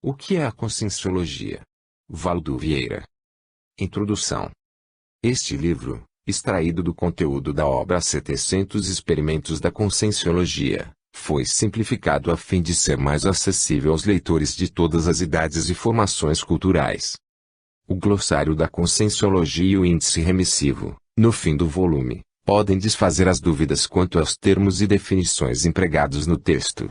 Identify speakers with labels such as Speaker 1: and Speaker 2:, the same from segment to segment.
Speaker 1: O que é a Conscienciologia? Valdo Vieira. Introdução. Este livro, extraído do conteúdo da obra 700 Experimentos da Conscienciologia, foi simplificado a fim de ser mais acessível aos leitores de todas as idades e formações culturais. O glossário da Conscienciologia e o índice remissivo, no fim do volume, podem desfazer as dúvidas quanto aos termos e definições empregados no texto.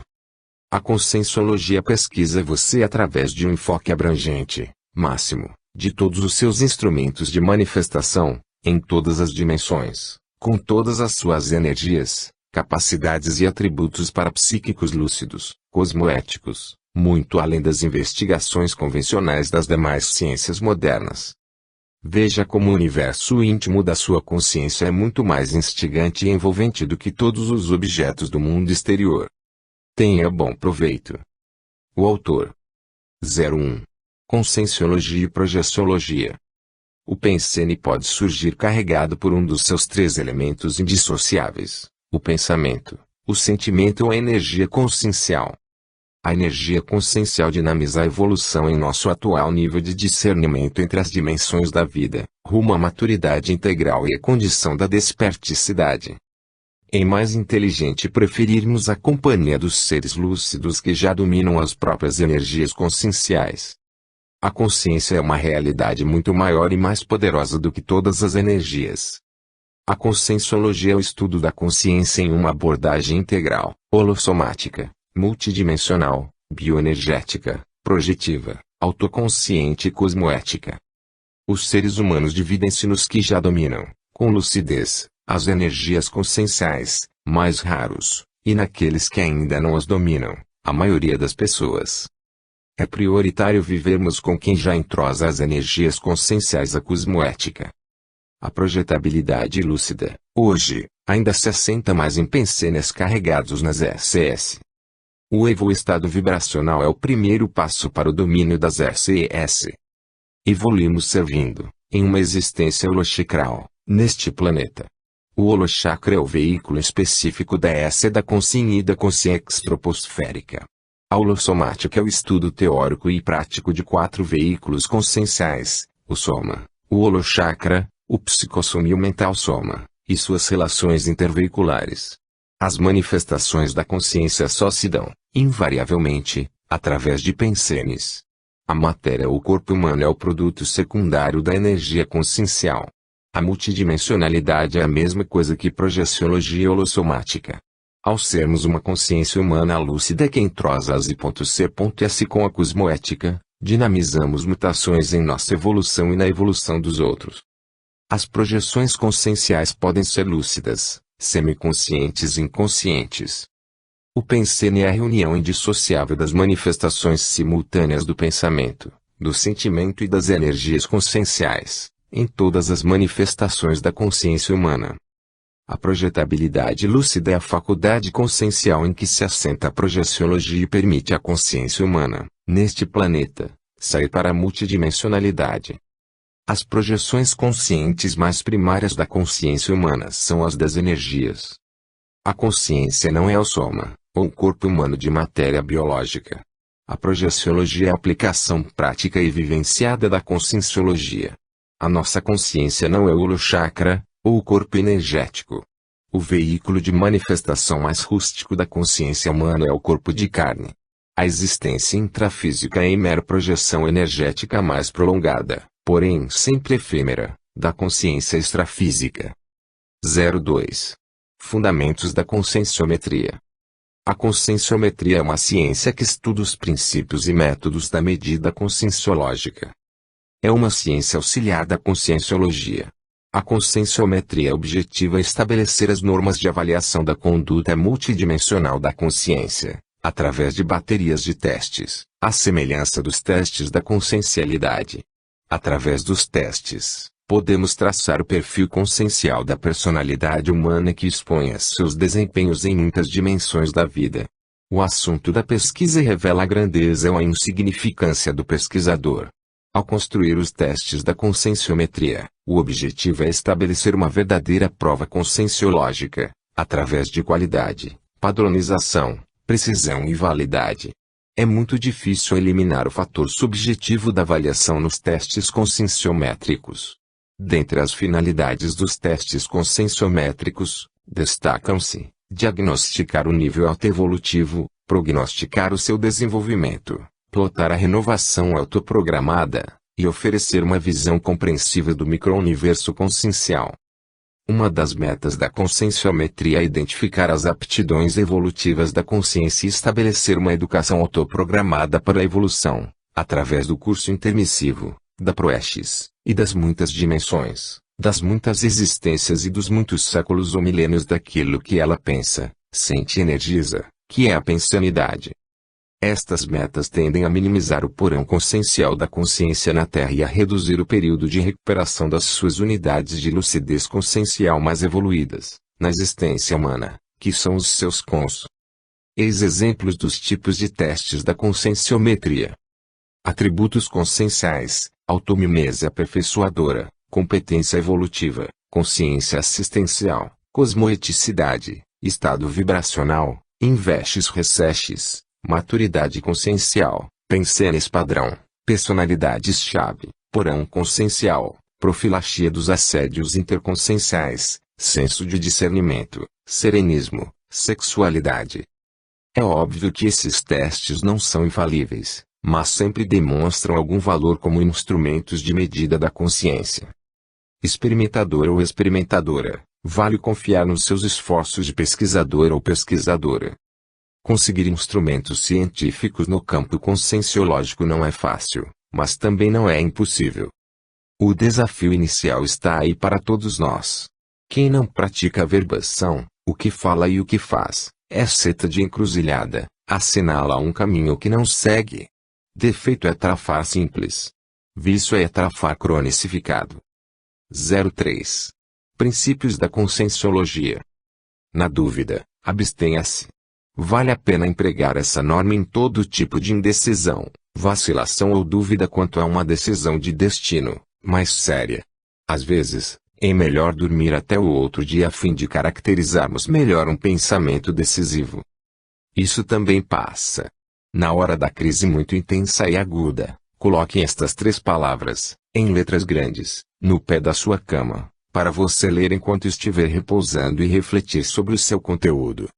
Speaker 1: A Conscienciologia pesquisa você através de um enfoque abrangente, máximo, de todos os seus instrumentos de manifestação, em todas as dimensões, com todas as suas energias, capacidades e atributos parapsíquicos lúcidos, cosmoéticos, muito além das investigações convencionais das demais ciências modernas. Veja como o universo íntimo da sua consciência é muito mais instigante e envolvente do que todos os objetos do mundo exterior. Tenha bom proveito. O autor. 01. Conscienciologia e Projeciologia. O pensene pode surgir carregado por um dos seus três elementos indissociáveis: o pensamento, o sentimento ou a energia consciencial. A energia consciencial dinamiza a evolução em nosso atual nível de discernimento entre as dimensões da vida, rumo à maturidade integral e à condição da desperticidade. É mais inteligente preferirmos a companhia dos seres lúcidos que já dominam as próprias energias conscienciais. A consciência é uma realidade muito maior e mais poderosa do que todas as energias. A Conscienciologia é o estudo da consciência em uma abordagem integral, holossomática, multidimensional, bioenergética, projetiva, autoconsciente e cosmoética. Os seres humanos dividem-se nos que já dominam, com lucidez, as energias conscienciais, mais raros, e naqueles que ainda não as dominam, a maioria das pessoas. É prioritário vivermos com quem já entrosa as energias conscienciais à cosmoética. A projetabilidade lúcida, hoje, ainda se assenta mais em pensenes carregados nas RCS. O estado vibracional é o primeiro passo para o domínio das RCS. Evoluímos servindo, em uma existência holochakral, neste planeta. O holochakra é o veículo específico da S da consciência e da consciência extraposférica. A holossomática é o estudo teórico e prático de 4 veículos conscienciais: o soma, o holochakra, o psicossoma e o mental soma, e suas relações interveiculares. As manifestações da consciência só se dão, invariavelmente, através de pensenes. A matéria ou corpo humano é o produto secundário da energia consciencial. A multidimensionalidade é a mesma coisa que projeciologia holossomática. Ao sermos uma consciência humana lúcida que entrosa as I.C.S com a cosmoética, dinamizamos mutações em nossa evolução e na evolução dos outros. As projeções conscienciais podem ser lúcidas, semiconscientes e inconscientes. O pensene é a reunião indissociável das manifestações simultâneas do pensamento, do sentimento e das energias conscienciais, em todas as manifestações da consciência humana. A projetabilidade lúcida é a faculdade consciencial em que se assenta a projeciologia e permite à consciência humana, neste planeta, sair para a multidimensionalidade. As projeções conscientes mais primárias da consciência humana são as das energias. A consciência não é o soma, ou corpo humano de matéria biológica. A projeciologia é a aplicação prática e vivenciada da conscienciologia. A nossa consciência não é o holochakra, ou o corpo energético. O veículo de manifestação mais rústico da consciência humana é o corpo de carne. A existência intrafísica é a mera projeção energética mais prolongada, porém sempre efêmera, da consciência extrafísica. 02. Fundamentos da conscienciometria. A conscienciometria é uma ciência que estuda os princípios e métodos da medida conscienciológica. É uma ciência auxiliar da conscienciologia. A conscienciometria objetiva estabelecer as normas de avaliação da conduta multidimensional da consciência, através de baterias de testes, à semelhança dos testes da consciencialidade. Através dos testes, podemos traçar o perfil consciencial da personalidade humana que expõe a seus desempenhos em muitas dimensões da vida. O assunto da pesquisa revela a grandeza ou a insignificância do pesquisador. Ao construir os testes da conscienciometria, o objetivo é estabelecer uma verdadeira prova conscienciológica, através de qualidade, padronização, precisão e validade. É muito difícil eliminar o fator subjetivo da avaliação nos testes conscienciométricos. Dentre as finalidades dos testes conscienciométricos, destacam-se: diagnosticar o nível autoevolutivo, prognosticar o seu desenvolvimento, plotar a renovação autoprogramada, e oferecer uma visão compreensível do micro-universo consciencial. Uma das metas da conscienciometria é identificar as aptidões evolutivas da consciência e estabelecer uma educação autoprogramada para a evolução, através do curso intermissivo, da proesis, e das muitas dimensões, das muitas existências e dos muitos séculos ou milênios daquilo que ela pensa, sente e energiza, que é a pensanidade. Estas metas tendem a minimizar o porão consciencial da consciência na Terra e a reduzir o período de recuperação das suas unidades de lucidez consciencial mais evoluídas, na existência humana, que são os seus cons. Eis exemplos dos tipos de testes da conscienciometria. Atributos conscienciais: automimese aperfeiçoadora, competência evolutiva, consciência assistencial, cosmoeticidade, estado vibracional, investes recestes, maturidade consciencial, pensenes padrão, personalidades-chave, porão consciencial, profilaxia dos assédios interconscienciais, senso de discernimento, serenismo, sexualidade. É óbvio que esses testes não são infalíveis, mas sempre demonstram algum valor como instrumentos de medida da consciência. Experimentador ou experimentadora, vale confiar nos seus esforços de pesquisador ou pesquisadora. Conseguir instrumentos científicos no campo conscienciológico não é fácil, mas também não é impossível. O desafio inicial está aí para todos nós. Quem não pratica a verbação, o que fala e o que faz, é seta de encruzilhada, assinala um caminho que não segue. Defeito é trafar simples. Vício é trafar cronificado. 03. Princípios da conscienciologia. Na dúvida, abstenha-se. Vale a pena empregar essa norma em todo tipo de indecisão, vacilação ou dúvida quanto a uma decisão de destino, mais séria. Às vezes, é melhor dormir até o outro dia a fim de caracterizarmos melhor um pensamento decisivo. Isso também passa. Na hora da crise muito intensa e aguda, coloque estas 3 palavras, em letras grandes, no pé da sua cama, para você ler enquanto estiver repousando e refletir sobre o seu conteúdo.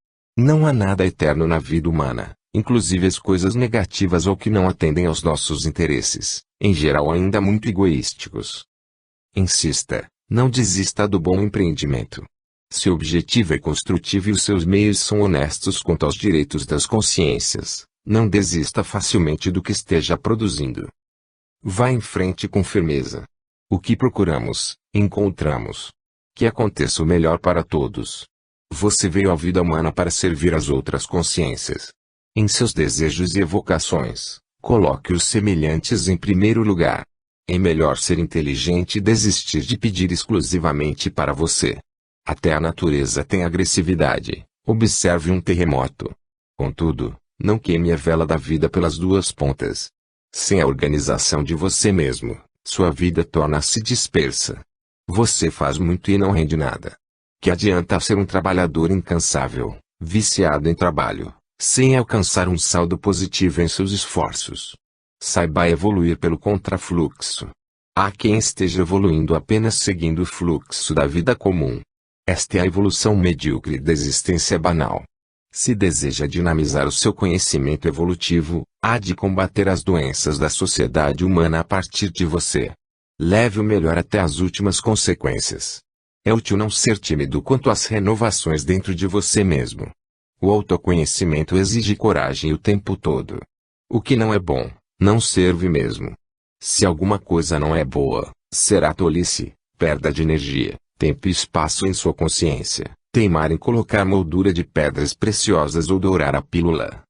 Speaker 1: Não há nada eterno na vida humana, inclusive as coisas negativas ou que não atendem aos nossos interesses, em geral ainda muito egoísticos. Insista, não desista do bom empreendimento. Se o objetivo é construtivo e os seus meios são honestos quanto aos direitos das consciências, não desista facilmente do que esteja produzindo. Vá em frente com firmeza. O que procuramos, encontramos. Que aconteça o melhor para todos. Você veio à vida humana para servir as outras consciências. Em seus desejos e evocações, coloque os semelhantes em primeiro lugar. É melhor ser inteligente e desistir de pedir exclusivamente para você. Até a natureza tem agressividade. Observe um terremoto. Contudo, não queime a vela da vida pelas 2 pontas. Sem a organização de você mesmo, sua vida torna-se dispersa. Você faz muito e não rende nada. Que adianta ser um trabalhador incansável, viciado em trabalho, sem alcançar um saldo positivo em seus esforços? Saiba evoluir pelo contrafluxo. Há quem esteja evoluindo apenas seguindo o fluxo da vida comum. Esta é a evolução medíocre da existência banal. Se deseja dinamizar o seu conhecimento evolutivo, há de combater as doenças da sociedade humana a partir de você. Leve o melhor até as últimas consequências. É útil não ser tímido quanto às renovações dentro de você mesmo. O autoconhecimento exige coragem o tempo todo. O que não é bom, não serve mesmo. Se alguma coisa não é boa, será tolice, perda de energia, tempo e espaço em sua consciência, teimar em colocar moldura de pedras preciosas ou dourar a pílula.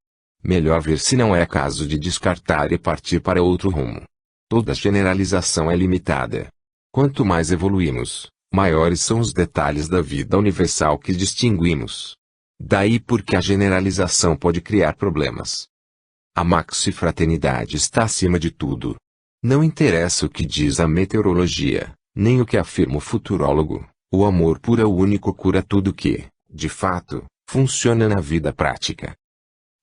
Speaker 1: Melhor ver se não é caso de descartar e partir para outro rumo. Toda generalização é limitada. Quanto mais evoluímos, maiores são os detalhes da vida universal que distinguimos. Daí porque a generalização pode criar problemas. A maxifraternidade está acima de tudo. Não interessa o que diz a meteorologia, nem o que afirma o futurólogo. O amor puro é o único cura tudo que, de fato, funciona na vida prática.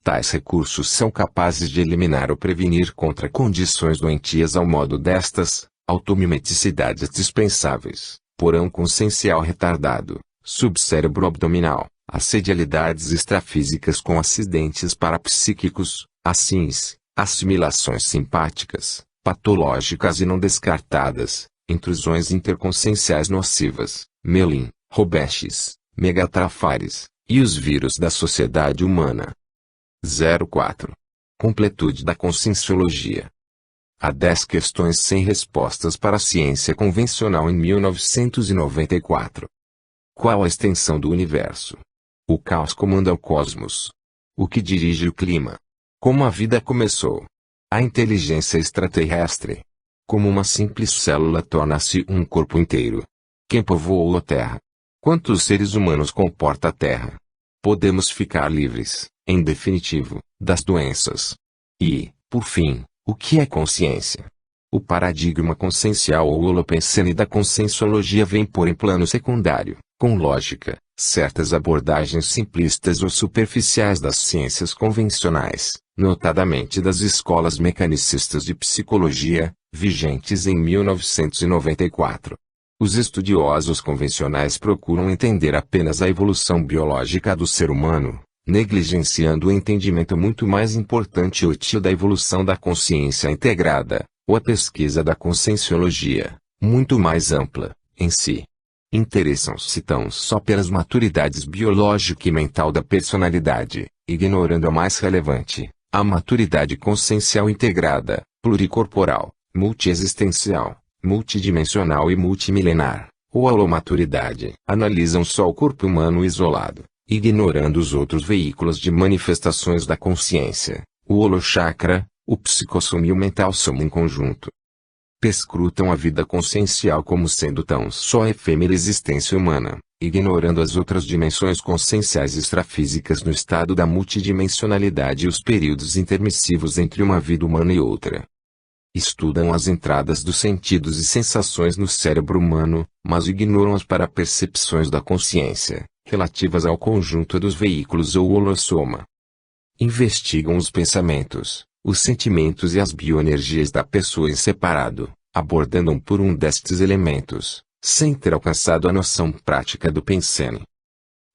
Speaker 1: Tais recursos são capazes de eliminar ou prevenir contra condições doentias ao modo destas: automimeticidades dispensáveis, porão consciencial retardado, subcérebro abdominal, assedialidades extrafísicas com acidentes parapsíquicos, assins, assimilações simpáticas, patológicas e não descartadas, intrusões interconscienciais nocivas, Melin, Robeches, Megatrafares, e os vírus da sociedade humana. 04. Completude da conscienciologia. Há 10 questões sem respostas para a ciência convencional em 1994. Qual a extensão do universo? O caos comanda o cosmos. O que dirige o clima? Como a vida começou? A inteligência extraterrestre. Como uma simples célula torna-se um corpo inteiro? Quem povoou a Terra? Quantos seres humanos comporta a Terra? Podemos ficar livres, em definitivo, das doenças. E, por fim, o que é consciência? O paradigma consciencial ou holopensene da conscienciologia vem pôr em plano secundário, com lógica, certas abordagens simplistas ou superficiais das ciências convencionais, notadamente das escolas mecanicistas de psicologia, vigentes em 1994. Os estudiosos convencionais procuram entender apenas a evolução biológica do ser humano, negligenciando o entendimento muito mais importante e útil da evolução da consciência integrada, ou a pesquisa da conscienciologia, muito mais ampla, em si. Interessam-se tão só pelas maturidades biológica e mental da personalidade, ignorando a mais relevante, a maturidade consciencial integrada, pluricorporal, multiexistencial, multidimensional e multimilenar, ou a holomaturidade. Analisam só o corpo humano isolado, ignorando os outros veículos de manifestações da consciência, o holochakra, o psicossoma e o mental soma em conjunto. Perscrutam a vida consciencial como sendo tão só efêmera existência humana, ignorando as outras dimensões conscienciais extrafísicas no estado da multidimensionalidade e os períodos intermissivos entre uma vida humana e outra. Estudam as entradas dos sentidos e sensações no cérebro humano, mas ignoram as parapercepções da consciência, relativas ao conjunto dos veículos ou holossoma. Investigam os pensamentos, os sentimentos e as bioenergias da pessoa em separado, abordando um por um destes elementos, sem ter alcançado a noção prática do pensene.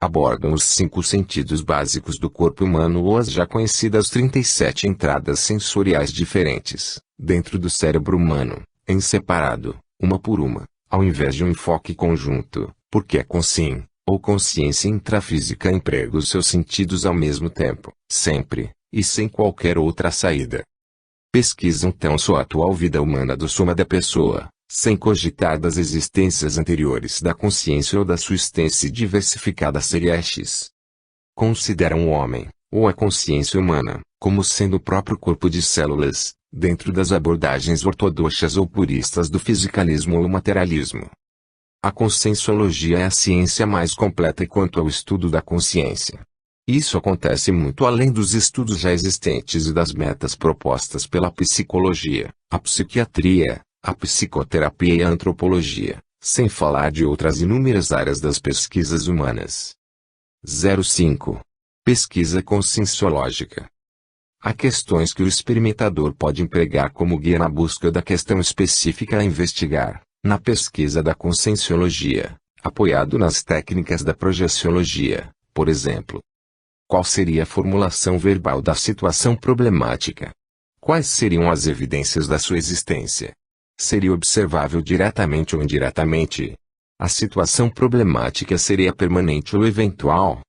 Speaker 1: Abordam os 5 sentidos básicos do corpo humano ou as já conhecidas 37 entradas sensoriais diferentes, dentro do cérebro humano, em separado, uma por uma, ao invés de um enfoque conjunto, porque a consciência, ou consciência intrafísica emprega os seus sentidos ao mesmo tempo, sempre, e sem qualquer outra saída. Pesquisam tão só a atual vida humana do soma da pessoa, sem cogitar das existências anteriores da consciência ou da sua existência diversificada seria X. Consideram o homem, ou a consciência humana, como sendo o próprio corpo de células, dentro das abordagens ortodoxas ou puristas do fisicalismo ou materialismo. A conscienciologia é a ciência mais completa quanto ao estudo da consciência. Isso acontece muito além dos estudos já existentes e das metas propostas pela psicologia, a psiquiatria, a psicoterapia e a antropologia, sem falar de outras inúmeras áreas das pesquisas humanas. 05. Pesquisa conscienciológica. Há questões que o experimentador pode empregar como guia na busca da questão específica a investigar, na pesquisa da conscienciologia, apoiado nas técnicas da projeciologia, por exemplo. Qual seria a formulação verbal da situação problemática? Quais seriam as evidências da sua existência? Seria observável diretamente ou indiretamente? A situação problemática seria permanente ou eventual?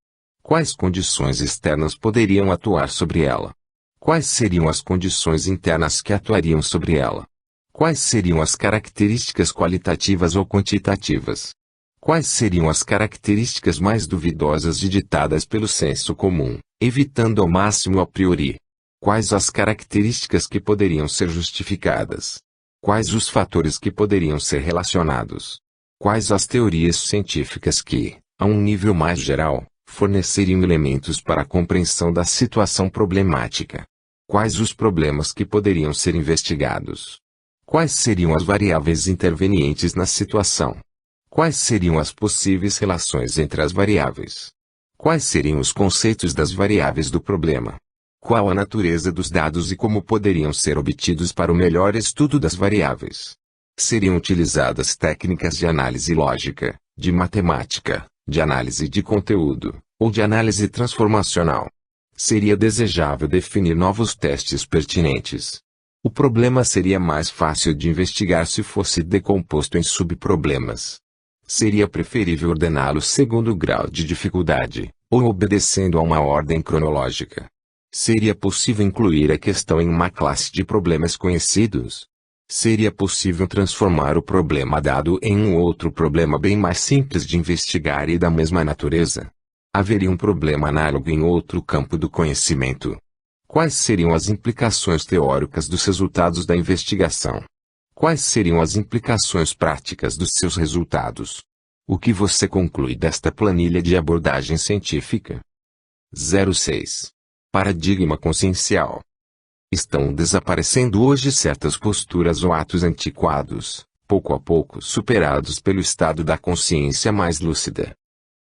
Speaker 1: Quais condições externas poderiam atuar sobre ela? Quais seriam as condições internas que atuariam sobre ela? Quais seriam as características qualitativas ou quantitativas? Quais seriam as características mais duvidosas e ditadas pelo senso comum, evitando ao máximo a priori? Quais as características que poderiam ser justificadas? Quais os fatores que poderiam ser relacionados? Quais as teorias científicas que, a um nível mais geral, forneceriam elementos para a compreensão da situação problemática? Quais os problemas que poderiam ser investigados? Quais seriam as variáveis intervenientes na situação? Quais seriam as possíveis relações entre as variáveis? Quais seriam os conceitos das variáveis do problema? Qual a natureza dos dados e como poderiam ser obtidos para o melhor estudo das variáveis? Seriam utilizadas técnicas de análise lógica, de matemática, de análise de conteúdo, ou de análise transformacional? Seria desejável definir novos testes pertinentes. O problema seria mais fácil de investigar se fosse decomposto em subproblemas. Seria preferível ordená-los segundo o grau de dificuldade, ou obedecendo a uma ordem cronológica. Seria possível incluir a questão em uma classe de problemas conhecidos? Seria possível transformar o problema dado em um outro problema bem mais simples de investigar e da mesma natureza? Haveria um problema análogo em outro campo do conhecimento? Quais seriam as implicações teóricas dos resultados da investigação? Quais seriam as implicações práticas dos seus resultados? O que você conclui desta planilha de abordagem científica? 06. Paradigma consciencial. Estão desaparecendo hoje certas posturas ou atos antiquados, pouco a pouco superados pelo estado da consciência mais lúcida.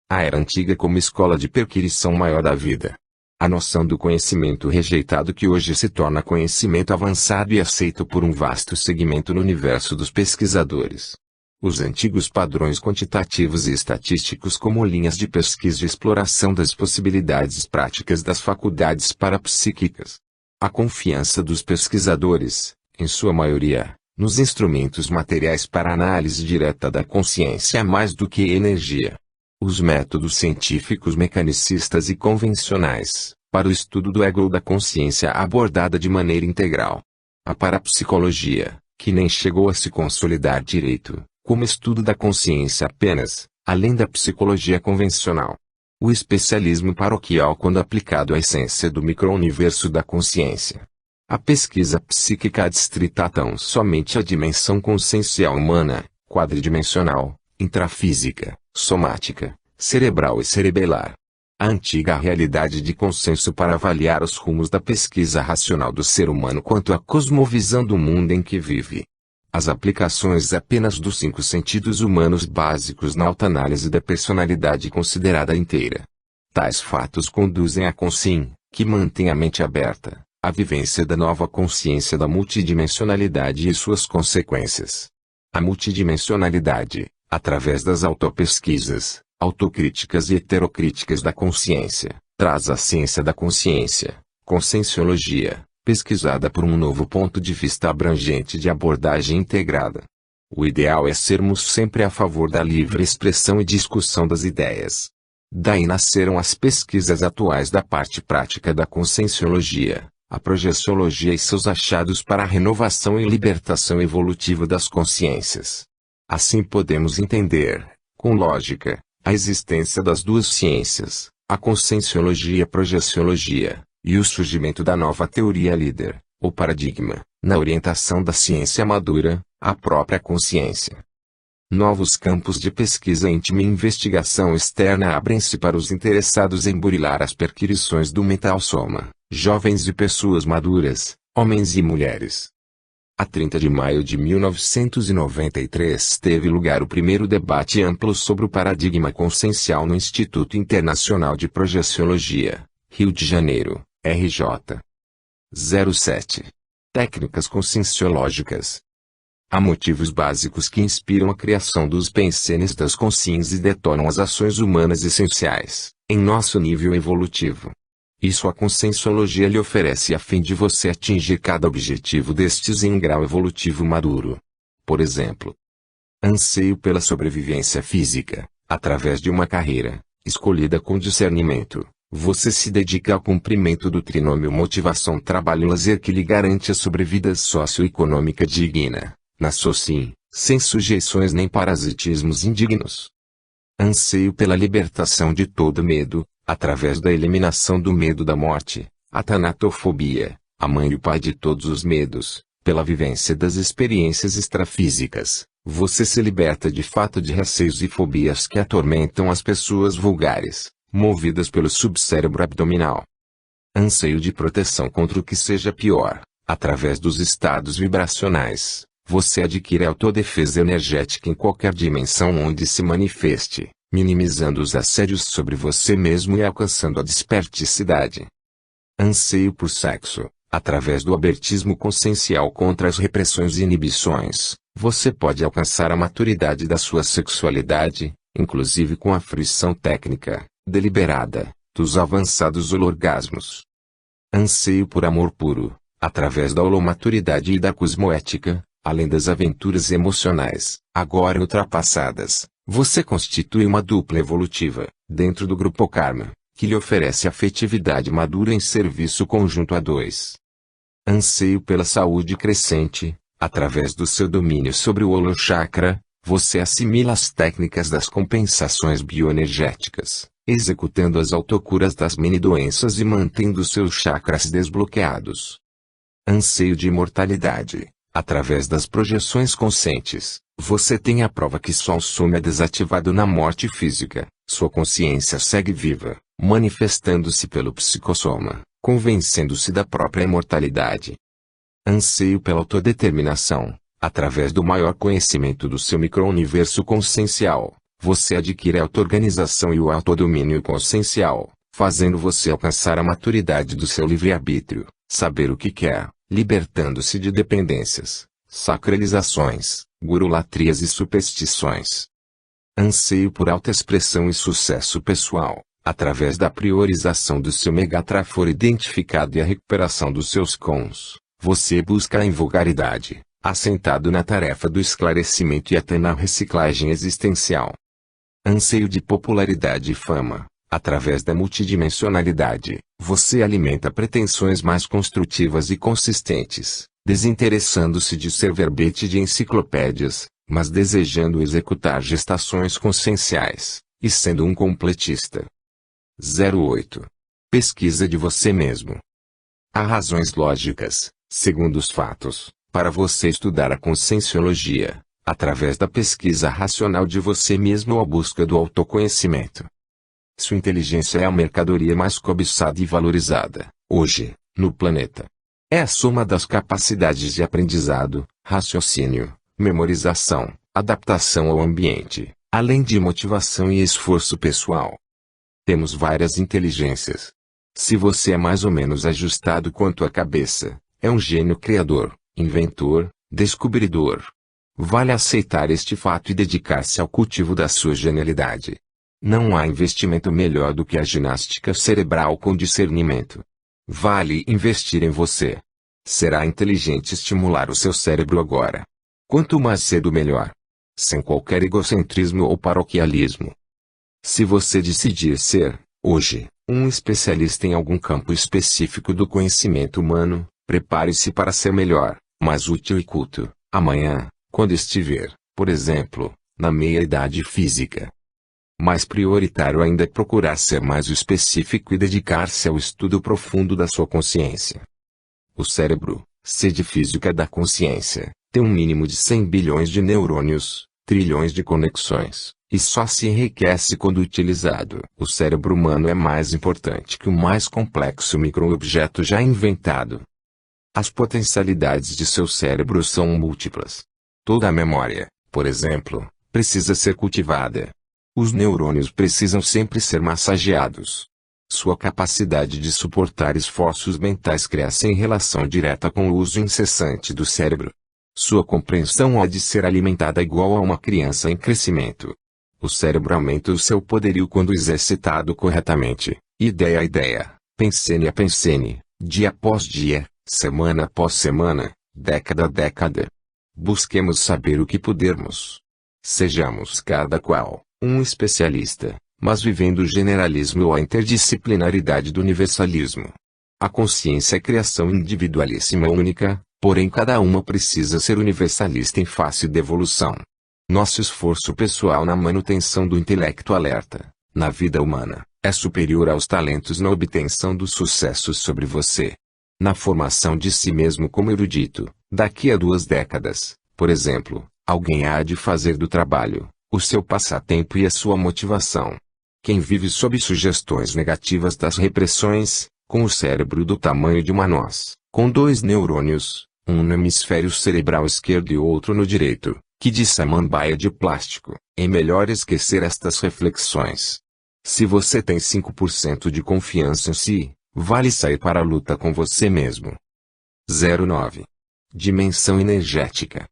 Speaker 1: A era antiga como escola de perquisição maior da vida. A noção do conhecimento rejeitado que hoje se torna conhecimento avançado e aceito por um vasto segmento no universo dos pesquisadores. Os antigos padrões quantitativos e estatísticos como linhas de pesquisa e exploração das possibilidades práticas das faculdades parapsíquicas. A confiança dos pesquisadores, em sua maioria, nos instrumentos materiais para análise direta da consciência mais do que energia. Os métodos científicos mecanicistas e convencionais, para o estudo do ego ou da consciência abordada de maneira integral. A parapsicologia, que nem chegou a se consolidar direito, como estudo da consciência apenas, além da psicologia convencional. O especialismo paroquial quando aplicado à essência do micro-universo da consciência. A pesquisa psíquica adstrita tão somente à dimensão consciencial humana, quadridimensional, intrafísica, somática, cerebral e cerebelar. A antiga realidade de consenso para avaliar os rumos da pesquisa racional do ser humano quanto à cosmovisão do mundo em que vive. As aplicações apenas dos 5 sentidos humanos básicos na autoanálise da personalidade considerada inteira. Tais fatos conduzem à consciência, que mantém a mente aberta, à vivência da nova consciência da multidimensionalidade e suas consequências. A multidimensionalidade, através das autopesquisas, autocríticas e heterocríticas da consciência, traz a ciência da consciência, conscienciologia, pesquisada por um novo ponto de vista abrangente de abordagem integrada. O ideal é sermos sempre a favor da livre expressão e discussão das ideias. Daí nasceram as pesquisas atuais da parte prática da conscienciologia, a projeciologia e seus achados para a renovação e libertação evolutiva das consciências. Assim podemos entender, com lógica, a existência das duas ciências, a conscienciologia e a projeciologia, e o surgimento da nova teoria líder, ou paradigma, na orientação da ciência madura, a própria consciência. Novos campos de pesquisa íntima e investigação externa abrem-se para os interessados em burilar as perquisições do mental soma, jovens e pessoas maduras, homens e mulheres. A 30 de maio de 1993 teve lugar o primeiro debate amplo sobre o paradigma consciencial no Instituto Internacional de Projeciologia, Rio de Janeiro, RJ. 07. Técnicas conscienciológicas. Há motivos básicos que inspiram a criação dos pensenes das consciências e detonam as ações humanas essenciais, em nosso nível evolutivo. Isso a conscienciologia lhe oferece a fim de você atingir cada objetivo destes em grau evolutivo maduro. Por exemplo, anseio pela sobrevivência física, através de uma carreira, escolhida com discernimento. Você se dedica ao cumprimento do trinômio motivação-trabalho-lazer que lhe garante a sobrevida socioeconômica digna, na socin, sem sujeições nem parasitismos indignos. Anseio pela libertação de todo medo, através da eliminação do medo da morte, a tanatofobia, a mãe e o pai de todos os medos, pela vivência das experiências extrafísicas, você se liberta de fato de receios e fobias que atormentam as pessoas vulgares, movidas pelo subcérebro abdominal. Anseio de proteção contra o que seja pior, através dos estados vibracionais, você adquire autodefesa energética em qualquer dimensão onde se manifeste, minimizando os assédios sobre você mesmo e alcançando a desperticidade. Anseio por sexo. Através do abertismo consciencial contra as repressões e inibições, você pode alcançar a maturidade da sua sexualidade, inclusive com a fruição técnica, deliberada, dos avançados orgasmos. Anseio por amor puro. Através da holomaturidade e da cosmoética, além das aventuras emocionais, agora ultrapassadas, você constitui uma dupla evolutiva, dentro do grupo Karma, que lhe oferece afetividade madura em serviço conjunto a dois. Anseio pela saúde crescente. Através do seu domínio sobre o holochakra, você assimila as técnicas das compensações bioenergéticas, executando as autocuras das mini-doenças e mantendo seus chakras desbloqueados. Anseio de imortalidade. Através das projeções conscientes, você tem a prova que Sol Sum é desativado na morte física, sua consciência segue viva, manifestando-se pelo psicossoma, convencendo-se da própria imortalidade. Anseio pela autodeterminação. Através do maior conhecimento do seu micro-universo consciencial, você adquire a auto-organização e o autodomínio consciencial, fazendo você alcançar a maturidade do seu livre-arbítrio, saber o que quer, libertando-se de dependências, sacralizações, gurulatrias e superstições. Anseio por alta expressão e sucesso pessoal. Através da priorização do seu megatrafor identificado e a recuperação dos seus cons, você busca a invulgaridade, assentado na tarefa do esclarecimento e até na reciclagem existencial. Anseio de popularidade e fama. Através da multidimensionalidade, você alimenta pretensões mais construtivas e consistentes, desinteressando-se de ser verbete de enciclopédias, mas desejando executar gestações conscienciais, e sendo um completista. 08. Pesquisa de você mesmo. Há razões lógicas, segundo os fatos, para você estudar a conscienciologia, através da pesquisa racional de você mesmo ou a busca do autoconhecimento. Sua inteligência é a mercadoria mais cobiçada e valorizada, hoje, no planeta. É a soma das capacidades de aprendizado, raciocínio, memorização, adaptação ao ambiente, além de motivação e esforço pessoal. Temos várias inteligências. Se você é mais ou menos ajustado quanto à cabeça, é um gênio criador, inventor, descobridor. Vale aceitar este fato e dedicar-se ao cultivo da sua genialidade. Não há investimento melhor do que a ginástica cerebral com discernimento. Vale investir em você. Será inteligente estimular o seu cérebro agora. Quanto mais cedo melhor. Sem qualquer egocentrismo ou paroquialismo. Se você decidir ser, hoje, um especialista em algum campo específico do conhecimento humano, prepare-se para ser melhor, mais útil e culto, amanhã, quando estiver, por exemplo, na meia-idade física. Mais prioritário ainda é procurar ser mais específico e dedicar-se ao estudo profundo da sua consciência. O cérebro, sede física da consciência, tem um mínimo de 100 bilhões de neurônios, trilhões de conexões, e só se enriquece quando utilizado. O cérebro humano é mais importante que o mais complexo microobjeto já inventado. As potencialidades de seu cérebro são múltiplas. Toda a memória, por exemplo, precisa ser cultivada. Os neurônios precisam sempre ser massageados. Sua capacidade de suportar esforços mentais cresce em relação direta com o uso incessante do cérebro. Sua compreensão há de ser alimentada igual a uma criança em crescimento. O cérebro aumenta o seu poderio quando exercitado corretamente, ideia a ideia, pensene a pensene, dia após dia, semana após semana, década a década. Busquemos saber o que pudermos. Sejamos cada qual um especialista, mas vivendo o generalismo ou a interdisciplinaridade do universalismo. A consciência é criação individualíssima única, porém cada uma precisa ser universalista em face de evolução. Nosso esforço pessoal na manutenção do intelecto alerta, na vida humana, é superior aos talentos na obtenção do sucesso sobre você. Na formação de si mesmo como erudito, daqui a 2 décadas, por exemplo, alguém há de fazer do trabalho o seu passatempo e a sua motivação. Quem vive sob sugestões negativas das repressões, com o cérebro do tamanho de uma noz, com 2 neurônios, um no hemisfério cerebral esquerdo e outro no direito, que de samambaia de plástico, é melhor esquecer estas reflexões. Se você tem 5% de confiança em si, Vale sair para a luta com você mesmo. 09. Dimensão energética.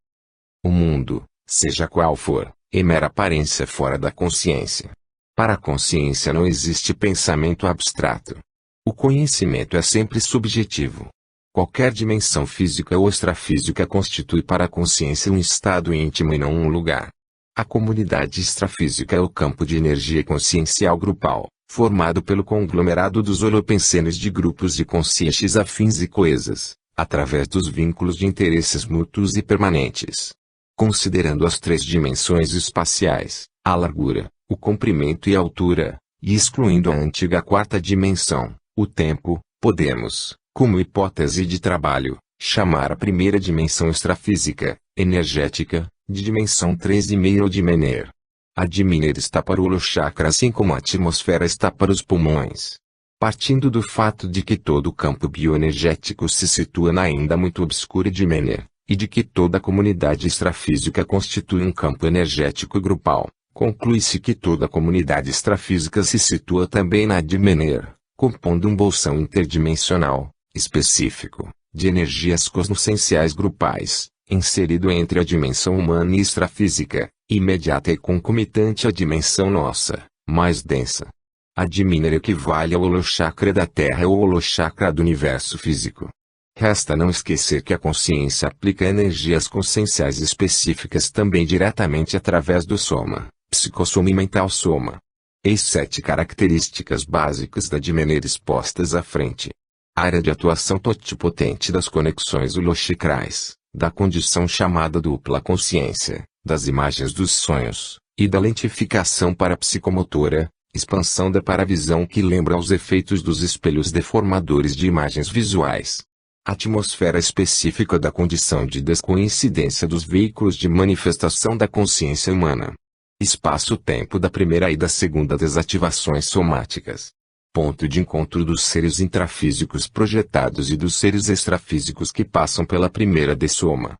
Speaker 1: O mundo, seja qual for, é mera aparência fora da consciência. Para a consciência não existe pensamento abstrato. O conhecimento é sempre subjetivo. Qualquer dimensão física ou extrafísica constitui para a consciência um estado íntimo e não um lugar. A comunidade extrafísica é o campo de energia consciencial grupal, formado pelo conglomerado dos holopensenes de grupos de consciências afins e coesas, através dos vínculos de interesses mútuos e permanentes. Considerando as três dimensões espaciais, a largura, o comprimento e a altura, e excluindo a antiga quarta dimensão, o tempo, podemos, como hipótese de trabalho, chamar a primeira dimensão extrafísica, energética, de dimensão 3,5 ou de Menner. A de Menner está para o holochakra assim como a atmosfera está para os pulmões. Partindo do fato de que todo o campo bioenergético se situa na ainda muito obscura de Menner, e de que toda a comunidade extrafísica constitui um campo energético grupal, conclui-se que toda a comunidade extrafísica se situa também na de Menner, compondo um bolsão interdimensional, específico, de energias cosmossenciais grupais, inserido entre a dimensão humana e extrafísica, imediata e concomitante à dimensão nossa, mais densa. A de Menner equivale ao holochakra da Terra ou holochakra do universo físico. Resta não esquecer que a consciência aplica energias conscienciais específicas também diretamente através do soma, psicossoma e mental soma. Eis 7 características básicas da de Menner expostas à frente. Área de atuação totipotente das conexões holochakrais, da condição chamada dupla consciência, das imagens dos sonhos, e da lentificação parapsicomotora, expansão da paravisão que lembra aos efeitos dos espelhos deformadores de imagens visuais. Atmosfera específica da condição de descoincidência dos veículos de manifestação da consciência humana. Espaço-tempo da primeira e da segunda desativações somáticas. Ponto de encontro dos seres intrafísicos projetados e dos seres extrafísicos que passam pela primeira dessoma.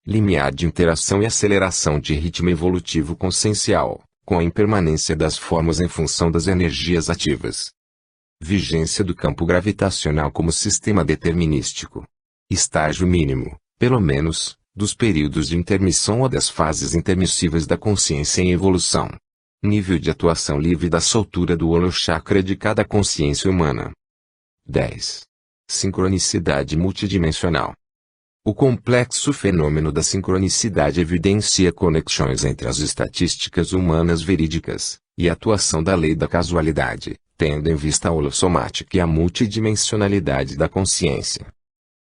Speaker 1: Limiar de interação e aceleração de ritmo evolutivo consciencial, com a impermanência das formas em função das energias ativas. Vigência do campo gravitacional como sistema determinístico. Estágio mínimo, pelo menos, dos períodos de intermissão ou das fases intermissivas da consciência em evolução. Nível de atuação livre da soltura do holochakra de cada consciência humana. 10. Sincronicidade multidimensional. O complexo fenômeno da sincronicidade evidencia conexões entre as estatísticas humanas verídicas, e a atuação da lei da casualidade, tendo em vista a holossomática e a multidimensionalidade da consciência.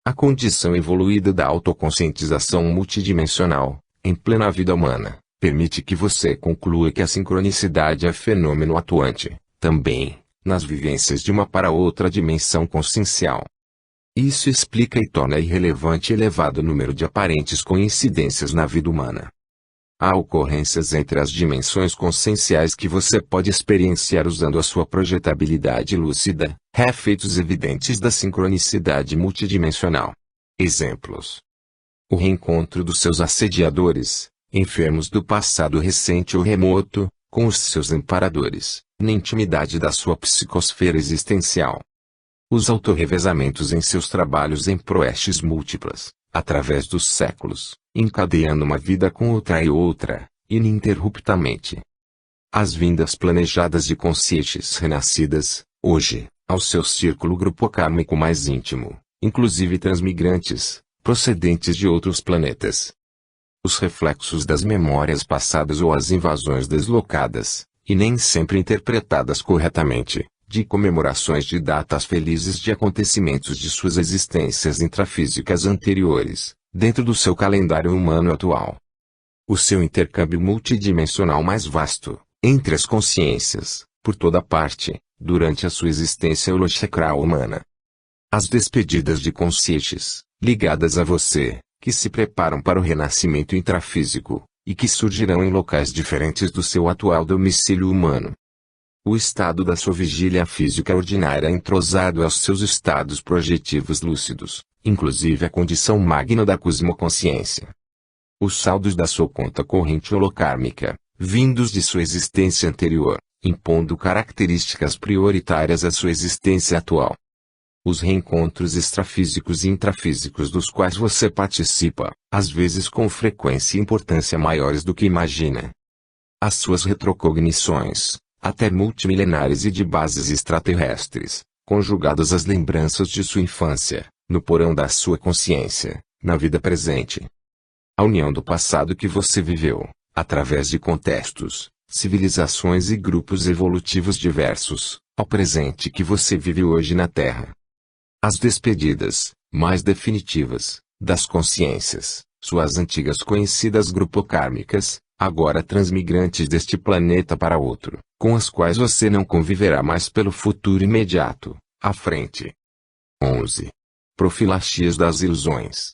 Speaker 1: A condição evoluída da autoconscientização multidimensional, em plena vida humana, permite que você conclua que a sincronicidade é fenômeno atuante, também, nas vivências de uma para outra dimensão consciencial. Isso explica e torna irrelevante elevado número de aparentes coincidências na vida humana. Há ocorrências entre as dimensões conscienciais que você pode experienciar usando a sua projetabilidade lúcida, efeitos evidentes da sincronicidade multidimensional. Exemplos: o reencontro dos seus assediadores, enfermos do passado recente ou remoto, com os seus amparadores, na intimidade da sua psicosfera existencial. Os autorrevezamentos em seus trabalhos em proestes múltiplas, através dos séculos, encadeando uma vida com outra e outra, ininterruptamente. As vindas planejadas de consciências renascidas, hoje, ao seu círculo grupo kármico mais íntimo, inclusive transmigrantes, procedentes de outros planetas. Os reflexos das memórias passadas ou as invasões deslocadas, e nem sempre interpretadas corretamente, de comemorações de datas felizes de acontecimentos de suas existências intrafísicas anteriores, dentro do seu calendário humano atual. O seu intercâmbio multidimensional mais vasto, entre as consciências, por toda parte, durante a sua existência holochakral humana. As despedidas de consciências, ligadas a você, que se preparam para o renascimento intrafísico, e que surgirão em locais diferentes do seu atual domicílio humano. O estado da sua vigília física ordinária entrosado aos seus estados projetivos lúcidos, inclusive a condição magna da cosmoconsciência. Os saldos da sua conta corrente holocármica, vindos de sua existência anterior, impondo características prioritárias à sua existência atual. Os reencontros extrafísicos e intrafísicos dos quais você participa, às vezes com frequência e importância maiores do que imagina. As suas retrocognições, até multimilenares e de bases extraterrestres, conjugadas às lembranças de sua infância, no porão da sua consciência, na vida presente. A união do passado que você viveu, através de contextos, civilizações e grupos evolutivos diversos, ao presente que você vive hoje na Terra. As despedidas, mais definitivas, das consciências, suas antigas conhecidas grupocármicas, agora transmigrantes deste planeta para outro, com as quais você não conviverá mais pelo futuro imediato, à frente. 11. Profilaxias das ilusões.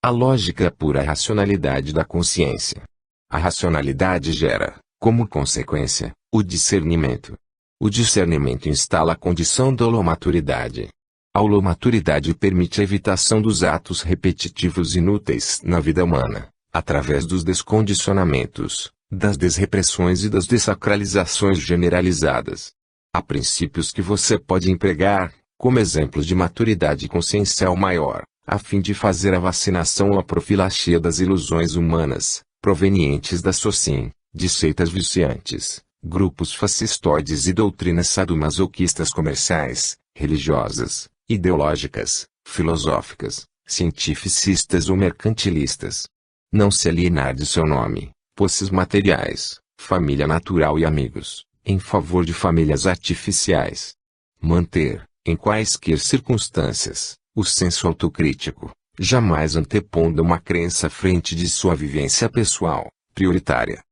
Speaker 1: A lógica é a pura racionalidade da consciência. A racionalidade gera, como consequência, o discernimento. O discernimento instala a condição da holomaturidade. A holomaturidade permite a evitação dos atos repetitivos inúteis na vida humana, através dos descondicionamentos, das desrepressões e das dessacralizações generalizadas. Há princípios que você pode empregar, como exemplos de maturidade consciencial maior, a fim de fazer a vacinação ou a profilaxia das ilusões humanas, provenientes da socin, de seitas viciantes, grupos fascistoides e doutrinas sadomasoquistas comerciais, religiosas, ideológicas, filosóficas, cientificistas ou mercantilistas. Não se alienar de seu nome, posses materiais, família natural e amigos, em favor de famílias artificiais. Manter, em quaisquer circunstâncias, o senso autocrítico, jamais antepondo uma crença à frente de sua vivência pessoal, prioritária.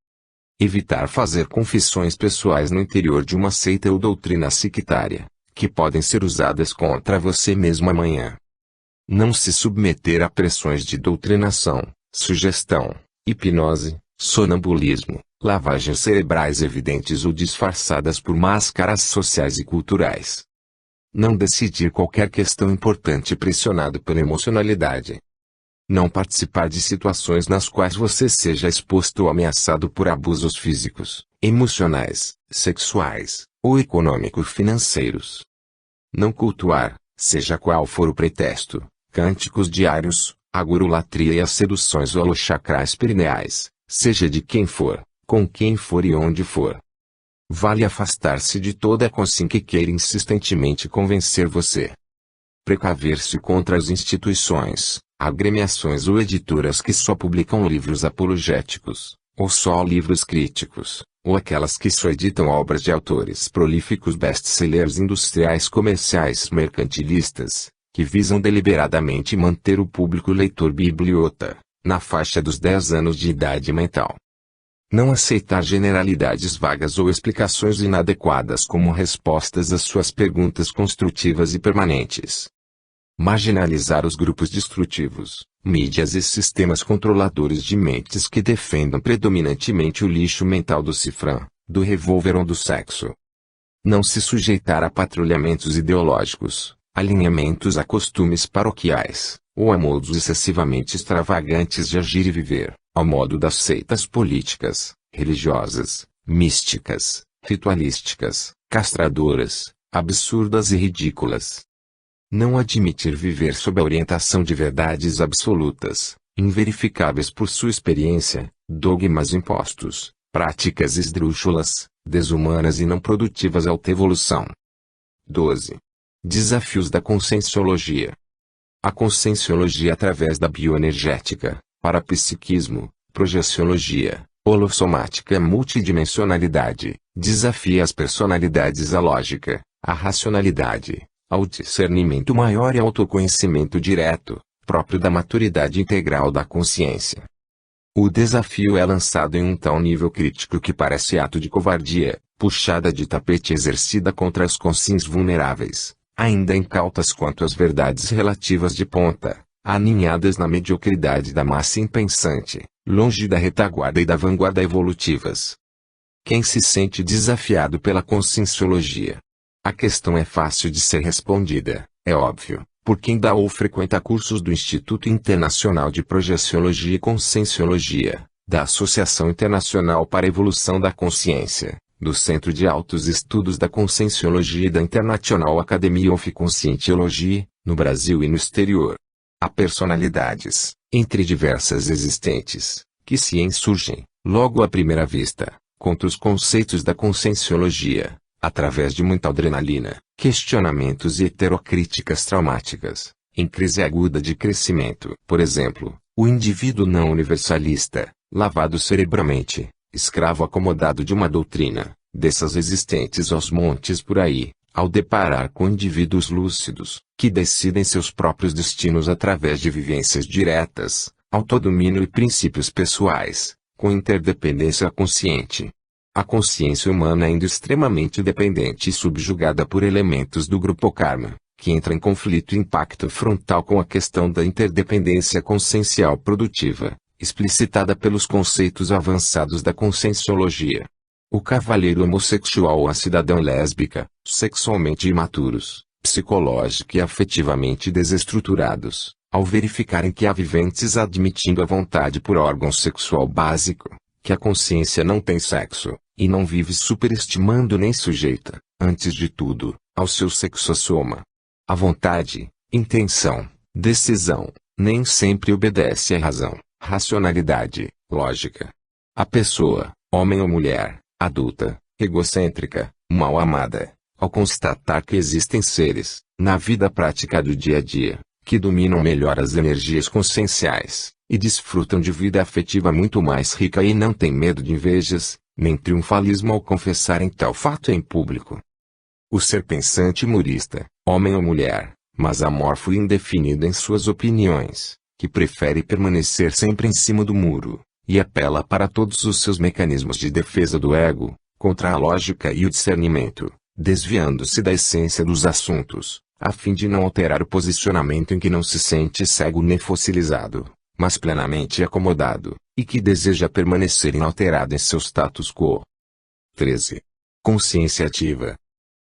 Speaker 1: Evitar fazer confissões pessoais no interior de uma seita ou doutrina sectária, que podem ser usadas contra você mesmo amanhã. Não se submeter a pressões de doutrinação, sugestão, hipnose, sonambulismo, lavagens cerebrais evidentes ou disfarçadas por máscaras sociais e culturais. Não decidir qualquer questão importante pressionado pela emocionalidade. Não participar de situações nas quais você seja exposto ou ameaçado por abusos físicos, emocionais, sexuais, ou econômico-financeiros. Não cultuar, seja qual for o pretexto, cânticos diários, a gurulatria e as seduções holochacrais perineais, seja de quem for, com quem for e onde for. Vale afastar-se de toda a consciência que queira insistentemente convencer você. Precaver-se contra as instituições, agremiações ou editoras que só publicam livros apologéticos, ou só livros críticos, ou aquelas que só editam obras de autores prolíficos best-sellers industriais comerciais mercantilistas, que visam deliberadamente manter o público leitor bibliota, na faixa dos 10 anos de idade mental. Não aceitar generalidades vagas ou explicações inadequadas como respostas às suas perguntas construtivas e permanentes. Marginalizar os grupos destrutivos, mídias e sistemas controladores de mentes que defendam predominantemente o lixo mental do cifrão, do revólver ou do sexo. Não se sujeitar a patrulhamentos ideológicos, alinhamentos a costumes paroquiais, ou a modos excessivamente extravagantes de agir e viver, ao modo das seitas políticas, religiosas, místicas, ritualísticas, castradoras, absurdas e ridículas. Não admitir viver sob a orientação de verdades absolutas, inverificáveis por sua experiência, dogmas impostos, práticas esdrúxulas, desumanas e não produtivas à autoevolução. 12. Desafios da conscienciologia. A conscienciologia através da bioenergética, parapsiquismo, projeciologia, holossomática e multidimensionalidade, desafia as personalidades à lógica, à racionalidade, ao discernimento maior e ao autoconhecimento direto, próprio da maturidade integral da consciência. O desafio é lançado em um tal nível crítico que parece ato de covardia, puxada de tapete exercida contra as consciências vulneráveis, ainda incautas quanto às verdades relativas de ponta, aninhadas na mediocridade da massa impensante, longe da retaguarda e da vanguarda evolutivas. Quem se sente desafiado pela conscienciologia? A questão é fácil de ser respondida, é óbvio, por quem dá ou frequenta cursos do Instituto Internacional de Projeciologia e Conscienciologia, da Associação Internacional para a Evolução da Consciência, do Centro de Altos Estudos da Conscienciologia e da International Academy of Conscientiology, no Brasil e no exterior. Há personalidades, entre diversas existentes, que se insurgem, logo à primeira vista, contra os conceitos da conscienciologia, através de muita adrenalina, questionamentos e heterocríticas traumáticas, em crise aguda de crescimento. Por exemplo, o indivíduo não universalista, lavado cerebralmente, escravo acomodado de uma doutrina, dessas existentes aos montes por aí, ao deparar com indivíduos lúcidos, que decidem seus próprios destinos através de vivências diretas, autodomínio e princípios pessoais, com interdependência consciente. A consciência humana é ainda extremamente dependente e subjugada por elementos do grupo karma, que entra em conflito e impacto frontal com a questão da interdependência consciencial produtiva, explicitada pelos conceitos avançados da conscienciologia. O cavalheiro homossexual ou a cidadã lésbica, sexualmente imaturos, psicológica e afetivamente desestruturados, ao verificarem que há viventes admitindo a vontade por órgão sexual básico, que a consciência não tem sexo, e não vive superestimando nem sujeita, antes de tudo, ao seu sexo-soma. A vontade, intenção, decisão, nem sempre obedece à razão, racionalidade, lógica. A pessoa, homem ou mulher, adulta, egocêntrica, mal amada, ao constatar que existem seres, na vida prática do dia a dia, que dominam melhor as energias conscienciais, e desfrutam de vida afetiva muito mais rica e não têm medo de invejas, nem triunfalismo ao confessarem tal fato em público. O ser pensante humorista, homem ou mulher, mas amorfo e indefinido em suas opiniões, que prefere permanecer sempre em cima do muro, e apela para todos os seus mecanismos de defesa do ego, contra a lógica e o discernimento, desviando-se da essência dos assuntos, a fim de não alterar o posicionamento em que não se sente cego nem fossilizado, mas plenamente acomodado, e que deseja permanecer inalterado em seu status quo. 13. Consciência ativa.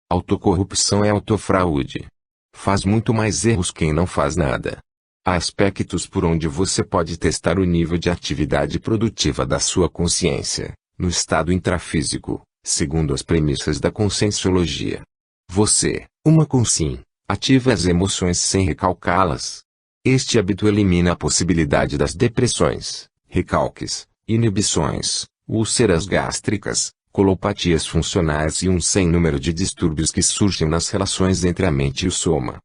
Speaker 1: Autocorrupção é autofraude. Faz muito mais erros quem não faz nada. Há aspectos por onde você pode testar o nível de atividade produtiva da sua consciência, no estado intrafísico, segundo as premissas da conscienciologia. Você, uma consciência, ativa as emoções sem recalcá-las. Este hábito elimina a possibilidade das depressões, recalques, inibições, úlceras gástricas, colopatias funcionais e um sem número de distúrbios que surgem nas relações entre a mente e o soma.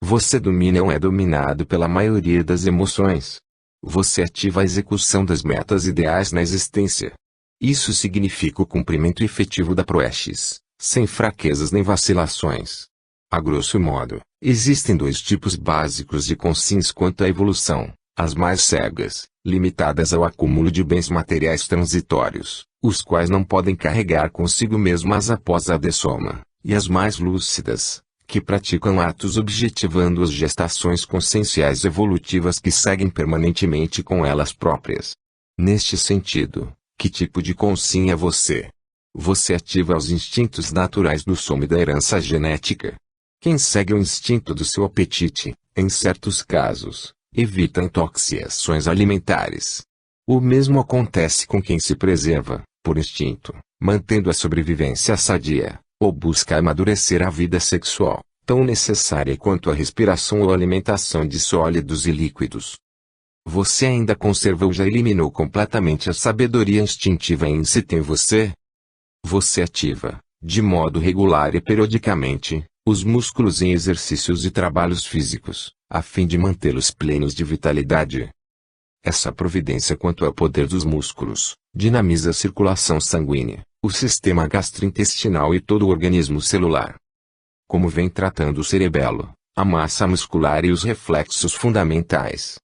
Speaker 1: Você domina ou é dominado pela maioria das emoções. Você ativa a execução das metas ideais na existência. Isso significa o cumprimento efetivo da proesis, sem fraquezas nem vacilações. A grosso modo, existem dois tipos básicos de consciência quanto à evolução: as mais cegas, limitadas ao acúmulo de bens materiais transitórios, os quais não podem carregar consigo mesmas após a dessoma, e as mais lúcidas, que praticam atos objetivando as gestações conscienciais evolutivas que seguem permanentemente com elas próprias. Neste sentido, que tipo de consciência é você? Você ativa os instintos naturais do soma e da herança genética. Quem segue o instinto do seu apetite, em certos casos, evita intoxicações alimentares. O mesmo acontece com quem se preserva, por instinto, mantendo a sobrevivência sadia, ou busca amadurecer a vida sexual, tão necessária quanto a respiração ou alimentação de sólidos e líquidos. Você ainda conserva ou já eliminou completamente a sabedoria instintiva íncita em você? Você ativa, de modo regular e periodicamente, os músculos em exercícios e trabalhos físicos, a fim de mantê-los plenos de vitalidade. Essa providência quanto ao poder dos músculos, dinamiza a circulação sanguínea, o sistema gastrointestinal e todo o organismo celular. Como vem tratando o cerebelo, a massa muscular e os reflexos fundamentais.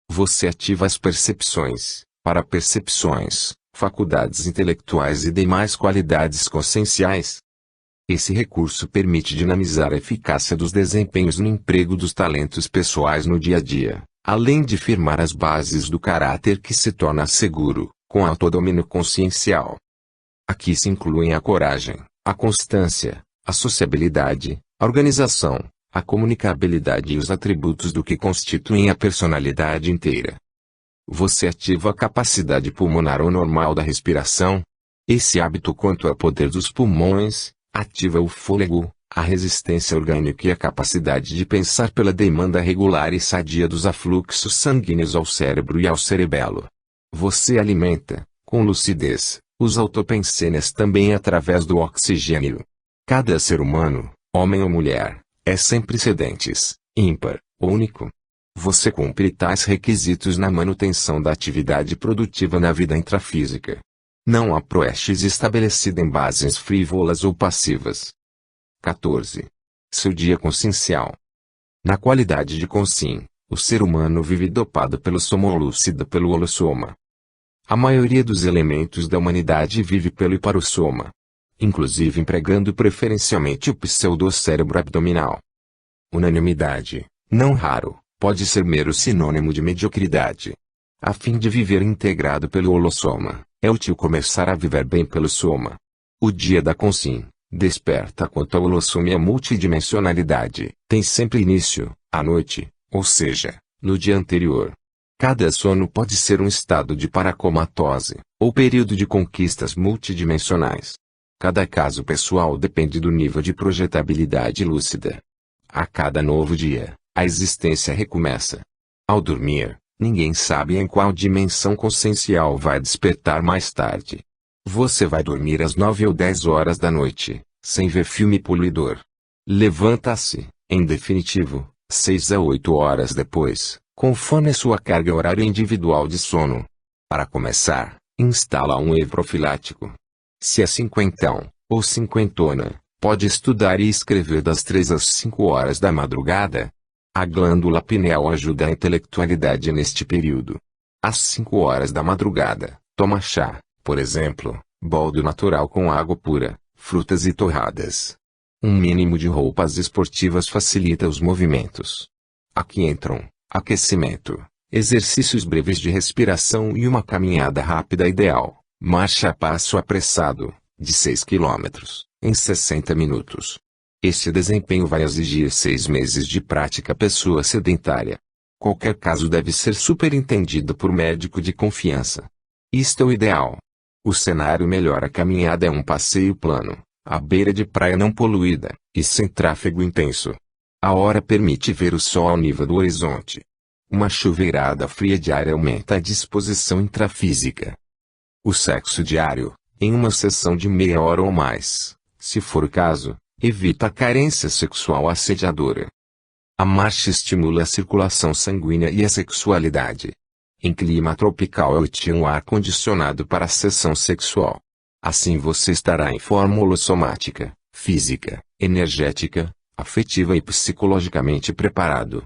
Speaker 1: Você ativa as percepções, parapercepções, faculdades intelectuais e demais qualidades conscienciais. Esse recurso permite dinamizar a eficácia dos desempenhos no emprego dos talentos pessoais no dia a dia, além de firmar as bases do caráter que se torna seguro, com autodomínio consciencial. Aqui se incluem a coragem, a constância, a sociabilidade, a organização, a comunicabilidade e os atributos do que constituem a personalidade inteira. Você ativa a capacidade pulmonar ou normal da respiração? Esse hábito quanto ao poder dos pulmões, ativa o fôlego, a resistência orgânica e a capacidade de pensar pela demanda regular e sadia dos afluxos sanguíneos ao cérebro e ao cerebelo. Você alimenta, com lucidez, os autopensenes também através do oxigênio. Cada ser humano, homem ou mulher, é sempre sedentes, ímpar, único. Você cumpre tais requisitos na manutenção da atividade produtiva na vida intrafísica. Não há proestes estabelecida em bases frívolas ou passivas. 14. Seu dia consciencial. Na qualidade de consciência, o ser humano vive dopado pelo soma ou lúcido pelo holossoma. A maioria dos elementos da humanidade vive pelo e para o soma, inclusive empregando preferencialmente o pseudocérebro abdominal. Unanimidade, não raro, pode ser mero sinônimo de mediocridade. A fim de viver integrado pelo holossoma, é útil começar a viver bem pelo soma. O dia da consciência desperta quanto ao holossoma e a multidimensionalidade, tem sempre início, à noite, ou seja, no dia anterior. Cada sono pode ser um estado de paracomatose, ou período de conquistas multidimensionais. Cada caso pessoal depende do nível de projetabilidade lúcida. A cada novo dia, a existência recomeça. Ao dormir, ninguém sabe em qual dimensão consciencial vai despertar mais tarde. Você vai dormir às 9 ou 10 horas da noite, sem ver filme poluidor. Levanta-se, em definitivo, 6 a 8 horas depois, conforme a sua carga horária individual de sono. Para começar, instala um whey profilático. Se é cinquentão, ou cinquentona, pode estudar e escrever das 3 às 5 horas da madrugada. A glândula pineal ajuda a intelectualidade neste período. Às 5 horas da madrugada, toma chá, por exemplo, boldo natural com água pura, frutas e torradas. Um mínimo de roupas esportivas facilita os movimentos. Aqui entram aquecimento, exercícios breves de respiração e uma caminhada rápida ideal, marcha a passo apressado, de 6 km, em 60 minutos. Este desempenho vai exigir 6 meses de prática pessoa sedentária. Qualquer caso deve ser superintendido por médico de confiança. Isto é o ideal. O cenário melhor a caminhada é um passeio plano, à beira de praia não poluída, e sem tráfego intenso. A hora permite ver o sol ao nível do horizonte. Uma chuveirada fria diária aumenta a disposição intrafísica. O sexo diário, em uma sessão de meia hora ou mais, se for o caso, evita a carência sexual assediadora. A marcha estimula a circulação sanguínea e a sexualidade. Em clima tropical é útil um ar-condicionado para a sessão sexual. Assim você estará em forma holossomática, física, energética, afetiva e psicologicamente preparado,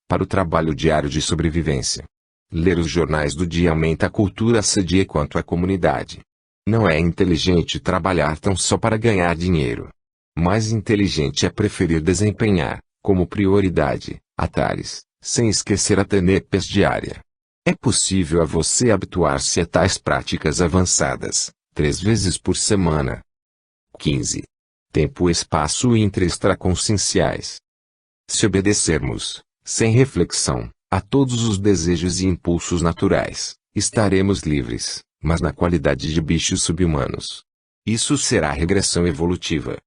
Speaker 1: para o trabalho diário de sobrevivência. Ler os jornais do dia aumenta a cultura assedia quanto à comunidade. Não é inteligente trabalhar tão só para ganhar dinheiro. Mais inteligente é preferir desempenhar, como prioridade, atares, sem esquecer a tenepes diária. É possível a você habituar-se a tais práticas avançadas, 3 vezes por semana. 15. Tempo e espaço intra-extraconscienciais. Se obedecermos, sem reflexão, a todos os desejos e impulsos naturais, estaremos livres, mas na qualidade de bichos sub-humanos. Isso será regressão evolutiva.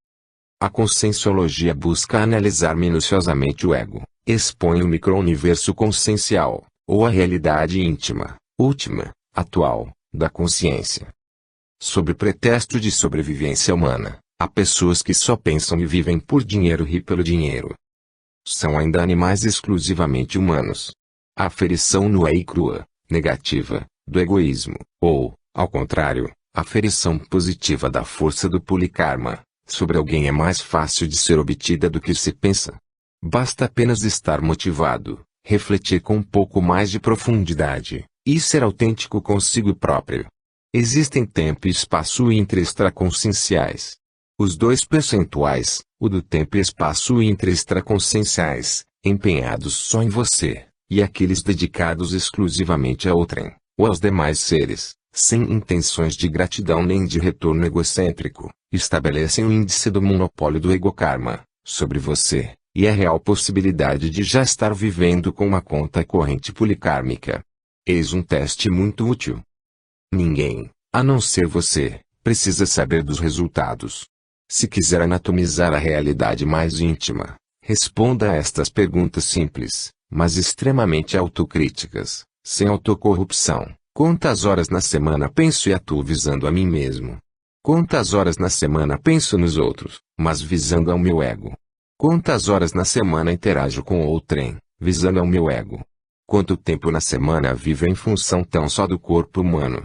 Speaker 1: A conscienciologia busca analisar minuciosamente o ego, expõe o micro-universo consciencial, ou a realidade íntima, última, atual, da consciência. Sob pretexto de sobrevivência humana, há pessoas que só pensam e vivem por dinheiro e pelo dinheiro. São ainda animais exclusivamente humanos. A aferição nua e crua, negativa, do egoísmo, ou, ao contrário, a aferição positiva da força do polikarma, sobre alguém é mais fácil de ser obtida do que se pensa. Basta apenas estar motivado, refletir com um pouco mais de profundidade, e ser autêntico consigo próprio. Existem tempo e espaço intra-extraconscienciais. Os 2 percentuais, o do tempo e espaço intra-extraconscienciais, empenhados só em você, e aqueles dedicados exclusivamente a outrem, ou aos demais seres, sem intenções de gratidão nem de retorno egocêntrico, estabelecem o índice do monopólio do ego-karma, sobre você, e a real possibilidade de já estar vivendo com uma conta corrente policármica. Eis um teste muito útil. Ninguém, a não ser você, precisa saber dos resultados. Se quiser anatomizar a realidade mais íntima, responda a estas perguntas simples, mas extremamente autocríticas, sem autocorrupção. Quantas horas na semana penso e atuo visando a mim mesmo? Quantas horas na semana penso nos outros, mas visando ao meu ego? Quantas horas na semana interajo com outrem, visando ao meu ego? Quanto tempo na semana vivo em função tão só do corpo humano?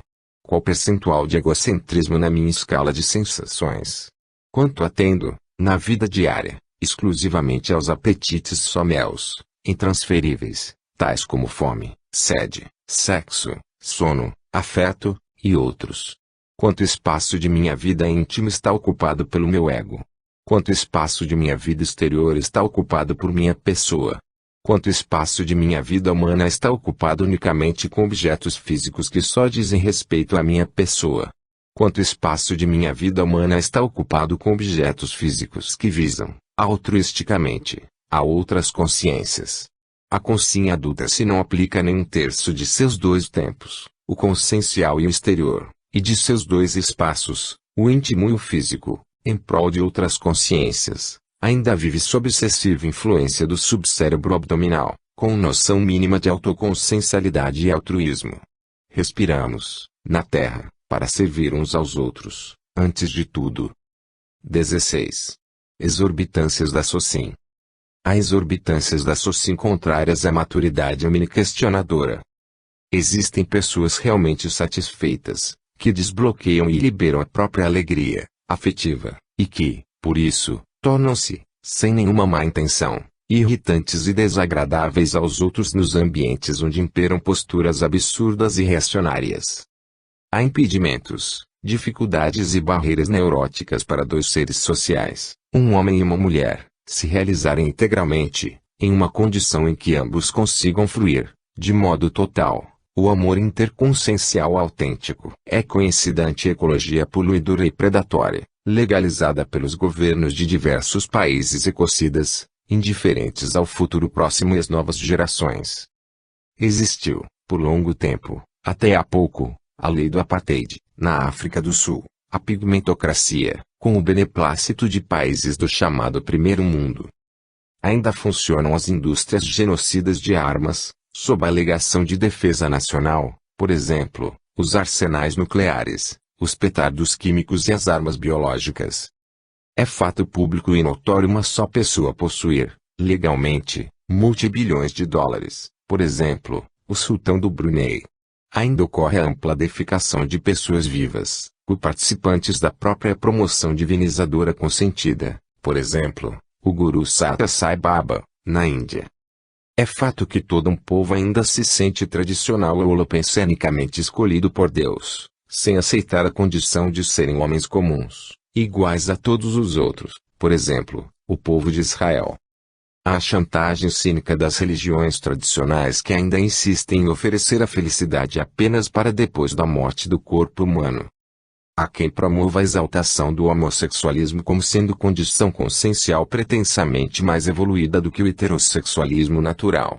Speaker 1: Qual percentual de egocentrismo na minha escala de sensações? Quanto atendo, na vida diária, exclusivamente aos apetites someus, intransferíveis, tais como fome, sede, sexo, sono, afeto, e outros? Quanto espaço de minha vida íntima está ocupado pelo meu ego? Quanto espaço de minha vida exterior está ocupado por minha pessoa? Quanto espaço de minha vida humana está ocupado unicamente com objetos físicos que só dizem respeito à minha pessoa? Quanto espaço de minha vida humana está ocupado com objetos físicos que visam, altruisticamente, a outras consciências? A consciência adulta se não aplica nem um terço de seus dois tempos, o consciencial e o exterior, e de seus dois espaços, o íntimo e o físico, em prol de outras consciências, ainda vive sob excessiva influência do subcérebro abdominal, com noção mínima de autoconsciencialidade e altruísmo. Respiramos, na Terra, para servir uns aos outros, antes de tudo. 16. Exorbitâncias da Socin. Há exorbitâncias da Socin contrárias à maturidade omniquestionadora. Existem pessoas realmente satisfeitas, que desbloqueiam e liberam a própria alegria afetiva, e que, por isso, tornam-se, sem nenhuma má intenção, irritantes e desagradáveis aos outros nos ambientes onde imperam posturas absurdas e reacionárias. Há impedimentos, dificuldades e barreiras neuróticas para dois seres sociais, um homem e uma mulher, se realizarem integralmente, em uma condição em que ambos consigam fruir, de modo total, o amor interconsciencial autêntico. É conhecida a anti-ecologia poluidora e predatória, legalizada pelos governos de diversos países ecocidas, indiferentes ao futuro próximo e às novas gerações. Existiu, por longo tempo, até há pouco, a lei do apartheid, na África do Sul, a pigmentocracia, com o beneplácito de países do chamado Primeiro Mundo. Ainda funcionam as indústrias genocidas de armas, sob a alegação de defesa nacional, por exemplo, os arsenais nucleares, os petardos químicos e as armas biológicas. É fato público e notório uma só pessoa possuir, legalmente, multibilhões de dólares, por exemplo, o sultão do Brunei. Ainda ocorre a ampla deificação de pessoas vivas, participantes da própria promoção divinizadora consentida, por exemplo, o guru Sathya Sai Baba, na Índia. É fato que todo um povo ainda se sente tradicional ou holopensenicamente escolhido por Deus, sem aceitar a condição de serem homens comuns, iguais a todos os outros, por exemplo, o povo de Israel. Há a chantagem cínica das religiões tradicionais que ainda insistem em oferecer a felicidade apenas para depois da morte do corpo humano. Há quem promova a exaltação do homossexualismo como sendo condição consciencial pretensamente mais evoluída do que o heterossexualismo natural.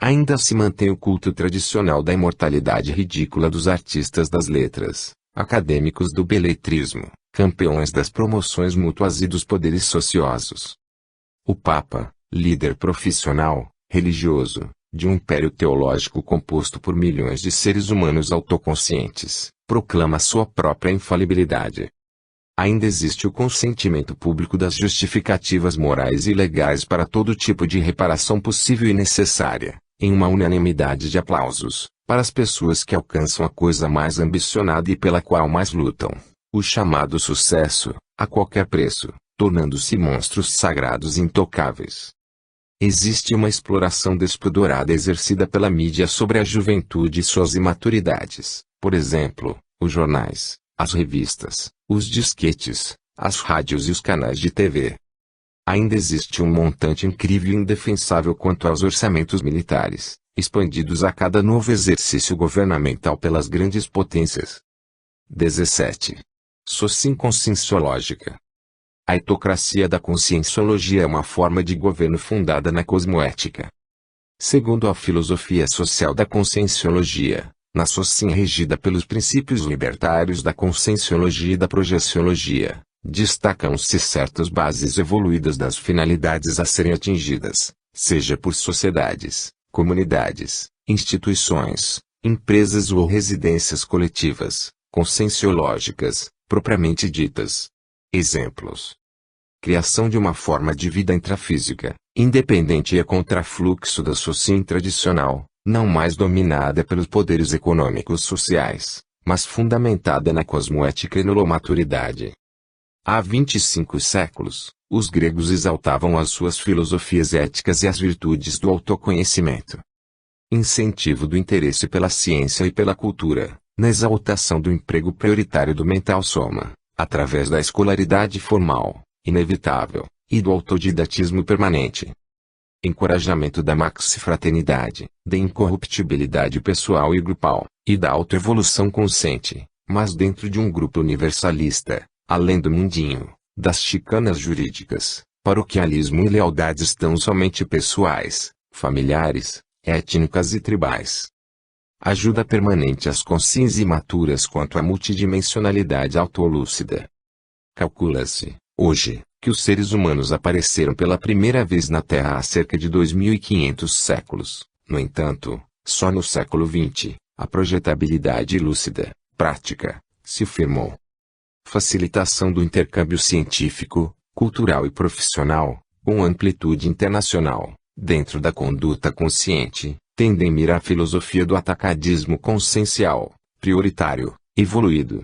Speaker 1: Ainda se mantém o culto tradicional da imortalidade ridícula dos artistas das letras, acadêmicos do beletrismo, campeões das promoções mútuas e dos poderes sociosos. O Papa, líder profissional, religioso, de um império teológico composto por milhões de seres humanos autoconscientes, proclama sua própria infalibilidade. Ainda existe o consentimento público das justificativas morais e legais para todo tipo de reparação possível e necessária, em uma unanimidade de aplausos, para as pessoas que alcançam a coisa mais ambicionada e pela qual mais lutam, o chamado sucesso, a qualquer preço, tornando-se monstros sagrados intocáveis. Existe uma exploração despudorada exercida pela mídia sobre a juventude e suas imaturidades, por exemplo, os jornais, as revistas, os disquetes, as rádios e os canais de TV. Ainda existe um montante incrível e indefensável quanto aos orçamentos militares, expandidos a cada novo exercício governamental pelas grandes potências. 17. Socin conscienciológica. A etocracia da conscienciologia é uma forma de governo fundada na cosmoética. Segundo a filosofia social da conscienciologia, Na SOCIM regida pelos princípios libertários da conscienciologia e da projeciologia, destacam-se certas bases evoluídas das finalidades a serem atingidas, seja por sociedades, comunidades, instituições, empresas ou residências coletivas, conscienciológicas, propriamente ditas. Exemplos: criação de uma forma de vida intrafísica, independente e contrafluxo da SOCIM tradicional, não mais dominada pelos poderes econômicos sociais, mas fundamentada na cosmoética e nolomaturidade. Há 25 séculos, os gregos exaltavam as suas filosofias éticas e as virtudes do autoconhecimento. Incentivo do interesse pela ciência e pela cultura, na exaltação do emprego prioritário do mental soma, através da escolaridade formal, inevitável, e do autodidatismo permanente. Encorajamento da maxifraternidade, da incorruptibilidade pessoal e grupal, e da autoevolução consciente, mas dentro de um grupo universalista, além do mundinho, das chicanas jurídicas, paroquialismo e lealdades tão somente pessoais, familiares, étnicas e tribais. Ajuda permanente às consciências imaturas quanto à multidimensionalidade autolúcida. Calcula-se, hoje, que os seres humanos apareceram pela primeira vez na Terra há cerca de 2500 séculos. No entanto, só no século XX, a projetabilidade lúcida, prática, se firmou. Facilitação do intercâmbio científico, cultural e profissional, com amplitude internacional, dentro da conduta consciente, tendem a mirar a filosofia do atacadismo consciencial, prioritário, evoluído.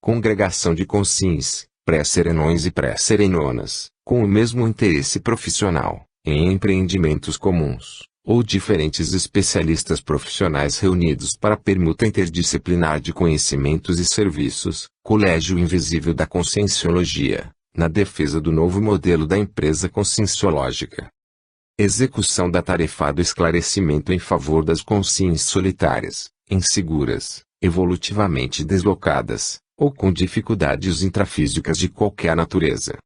Speaker 1: Congregação de consciência, pré-serenões e pré-serenonas, com o mesmo interesse profissional, em empreendimentos comuns, ou diferentes especialistas profissionais reunidos para a permuta interdisciplinar de conhecimentos e serviços, colégio invisível da conscienciologia, na defesa do novo modelo da empresa conscienciológica. Execução da tarefa do esclarecimento em favor das consciências solitárias, inseguras, evolutivamente deslocadas, ou com dificuldades intrafísicas de qualquer natureza.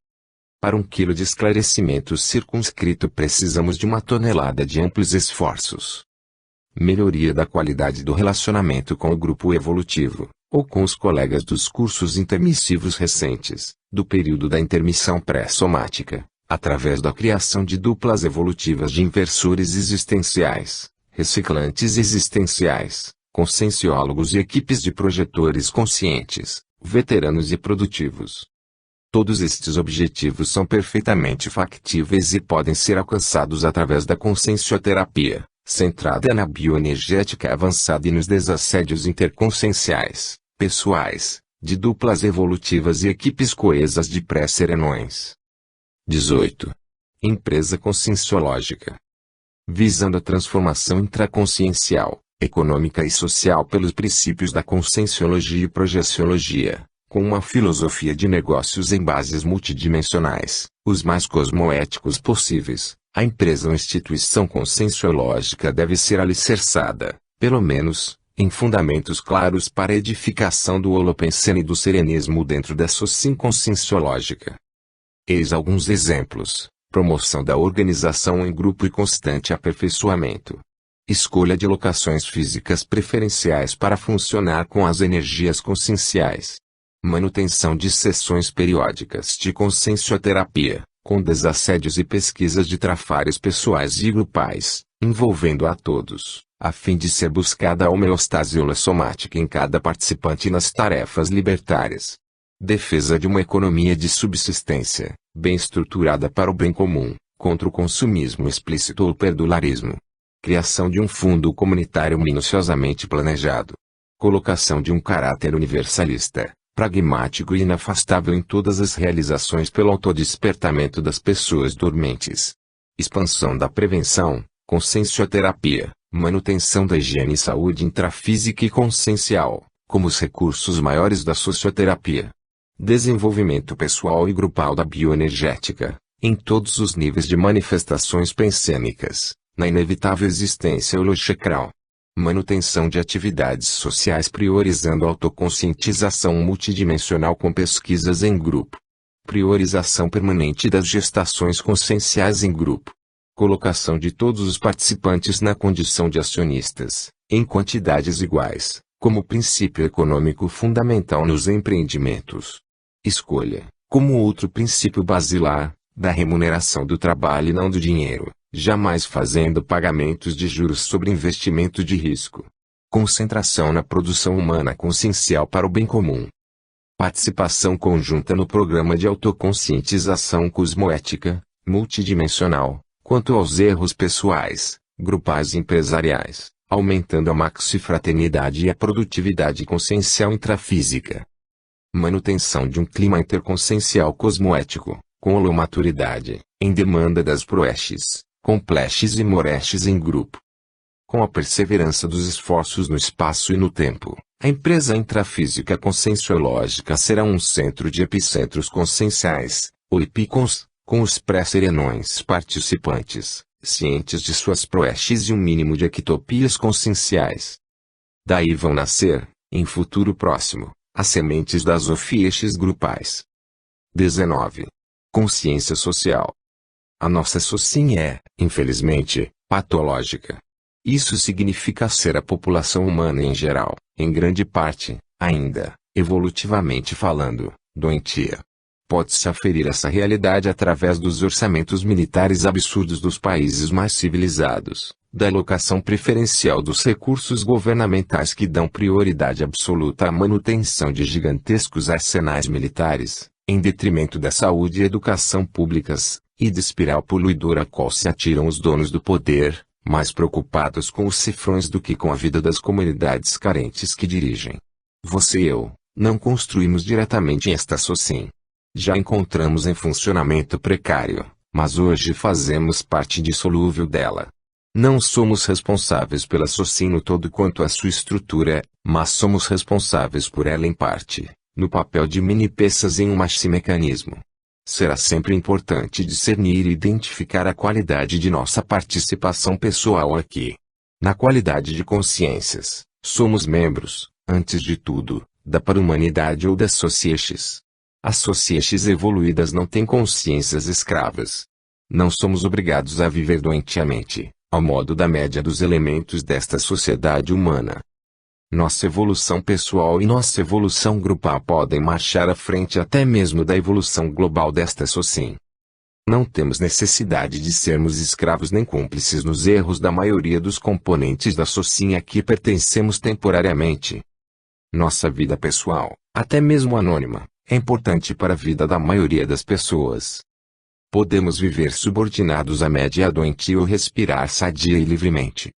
Speaker 1: Para 1 quilo de esclarecimento circunscrito precisamos de 1 tonelada de amplos esforços. Melhoria da qualidade do relacionamento com o grupo evolutivo, ou com os colegas dos cursos intermissivos recentes, do período da intermissão pré-somática, através da criação de duplas evolutivas de inversores existenciais, reciclantes existenciais, conscienciólogos e equipes de projetores conscientes, veteranos e produtivos. Todos estes objetivos são perfeitamente factíveis e podem ser alcançados através da consciencioterapia, centrada na bioenergética avançada e nos desassédios interconscienciais, pessoais, de duplas evolutivas e equipes coesas de pré-serenões. 18. Empresa conscienciológica. Visando a transformação intraconsciencial, econômica e social pelos princípios da conscienciologia e projeciologia, com uma filosofia de negócios em bases multidimensionais, os mais cosmoéticos possíveis, a empresa ou instituição conscienciológica deve ser alicerçada, pelo menos, em fundamentos claros para a edificação do holopensene e do serenismo dentro da SOCIM conscienciológica. Eis alguns exemplos: promoção da organização em grupo e constante aperfeiçoamento. Escolha de locações físicas preferenciais para funcionar com as energias conscienciais. Manutenção de sessões periódicas de consciencioterapia, com desassédios e pesquisas de trafares pessoais e grupais, envolvendo a todos, a fim de ser buscada a homeostase holossomática em cada participante nas tarefas libertárias. Defesa de uma economia de subsistência, bem estruturada para o bem comum, contra o consumismo explícito ou perdularismo. Criação de um fundo comunitário minuciosamente planejado. Colocação de um caráter universalista, pragmático e inafastável em todas as realizações pelo autodespertamento das pessoas dormentes. Expansão da prevenção, consciencioterapia, manutenção da higiene e saúde intrafísica e consciencial, como os recursos maiores da socioterapia. Desenvolvimento pessoal e grupal da bioenergética, em todos os níveis de manifestações pensênicas, na inevitável existência holochakral. Manutenção de atividades sociais priorizando a autoconscientização multidimensional com pesquisas em grupo. Priorização permanente das gestações conscienciais em grupo. Colocação de todos os participantes na condição de acionistas, em quantidades iguais, como princípio econômico fundamental nos empreendimentos. Escolha, como outro princípio basilar, da remuneração do trabalho e não do dinheiro, jamais fazendo pagamentos de juros sobre investimento de risco. Concentração na produção humana consciencial para o bem comum. Participação conjunta no programa de autoconscientização cosmoética, multidimensional, quanto aos erros pessoais, grupais e empresariais, aumentando a maxifraternidade e a produtividade consciencial intrafísica. Manutenção de um clima interconsciencial cosmoético, com holomaturidade, em demanda das proestes, complexes e morestes em grupo. Com a perseverança dos esforços no espaço e no tempo, a empresa intrafísica conscienciológica será um centro de epicentros conscienciais, ou epicons, com os pré-serenões participantes, cientes de suas proestes e um mínimo de ectopias conscienciais. Daí vão nascer, em futuro próximo, as sementes das ofiestes grupais. 19. Consciência social. A nossa socin é, infelizmente, patológica. Isso significa ser a população humana em geral, em grande parte, ainda, evolutivamente falando, doentia. Pode-se aferir essa realidade através dos orçamentos militares absurdos dos países mais civilizados, da alocação preferencial dos recursos governamentais que dão prioridade absoluta à manutenção de gigantescos arsenais militares, em detrimento da saúde e educação públicas, e de espiral poluidora a qual se atiram os donos do poder, mais preocupados com os cifrões do que com a vida das comunidades carentes que dirigem. Você e eu, não construímos diretamente esta socin. Já encontramos em funcionamento precário, mas hoje fazemos parte indissolúvel dela. Não somos responsáveis pela socin no todo quanto à sua estrutura, mas somos responsáveis por ela em parte, no papel de mini-peças em um maximecanismo. Será sempre importante discernir e identificar a qualidade de nossa participação pessoal aqui. Na qualidade de consciências, somos membros, antes de tudo, da para-humanidade ou das societies. As societies evoluídas não têm consciências escravas. Não somos obrigados a viver doentiamente, ao modo da média dos elementos desta sociedade humana. Nossa evolução pessoal e nossa evolução grupal podem marchar à frente até mesmo da evolução global desta socin. Não temos necessidade de sermos escravos nem cúmplices nos erros da maioria dos componentes da socin a que pertencemos temporariamente. Nossa vida pessoal, até mesmo anônima, é importante para a vida da maioria das pessoas. Podemos viver subordinados à média doentia ou respirar sadia e livremente.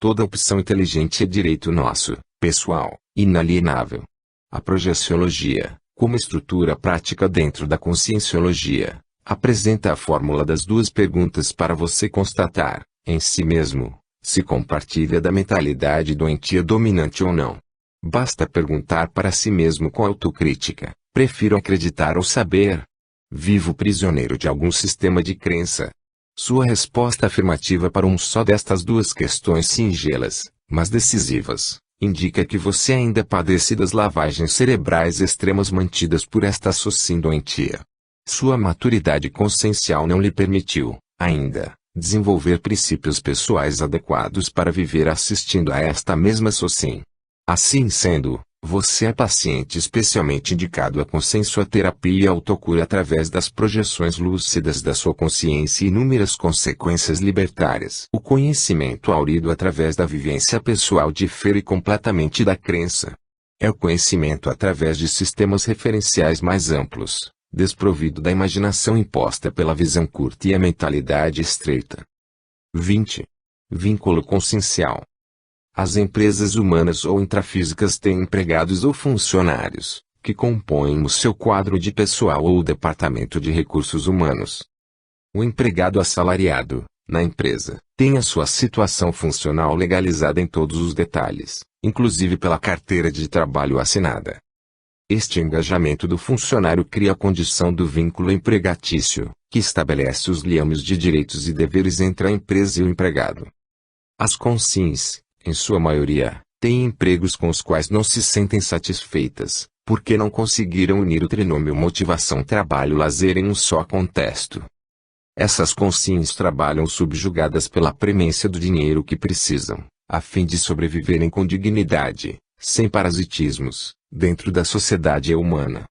Speaker 1: Toda opção inteligente é direito nosso, pessoal, inalienável. A projeciologia, como estrutura prática dentro da conscienciologia, apresenta a fórmula das duas perguntas para você constatar, em si mesmo, se compartilha da mentalidade doentia dominante ou não. Basta perguntar para si mesmo com autocrítica: prefiro acreditar ou saber? Vivo prisioneiro de algum sistema de crença? Sua resposta afirmativa para só destas duas questões singelas, mas decisivas, indica que você ainda padece das lavagens cerebrais extremas mantidas por esta socin doentia. Sua maturidade consciencial não lhe permitiu, ainda, desenvolver princípios pessoais adequados para viver assistindo a esta mesma socin. Assim sendo, você é paciente especialmente indicado à consciencioterapia e autocura através das projeções lúcidas da sua consciência e inúmeras consequências libertárias. O conhecimento aurido através da vivência pessoal difere completamente da crença. É o conhecimento através de sistemas referenciais mais amplos, desprovido da imaginação imposta pela visão curta e a mentalidade estreita. 20. Vínculo consciencial. As empresas humanas ou intrafísicas têm empregados ou funcionários, que compõem o seu quadro de pessoal ou o departamento de recursos humanos. O empregado assalariado, na empresa, tem a sua situação funcional legalizada em todos os detalhes, inclusive pela carteira de trabalho assinada. Este engajamento do funcionário cria a condição do vínculo empregatício, que estabelece os liames de direitos e deveres entre a empresa e o empregado. As consciências, em sua maioria, têm empregos com os quais não se sentem satisfeitas, porque não conseguiram unir o trinômio motivação-trabalho-lazer em um só contexto. Essas consciências trabalham subjugadas pela premência do dinheiro que precisam, a fim de sobreviverem com dignidade, sem parasitismos, dentro da sociedade humana.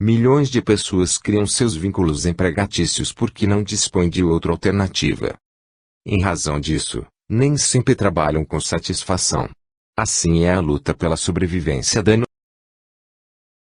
Speaker 1: Milhões de pessoas criam seus vínculos empregatícios porque não dispõem de outra alternativa. Em razão disso, nem sempre trabalham com satisfação. Assim é a luta pela sobrevivência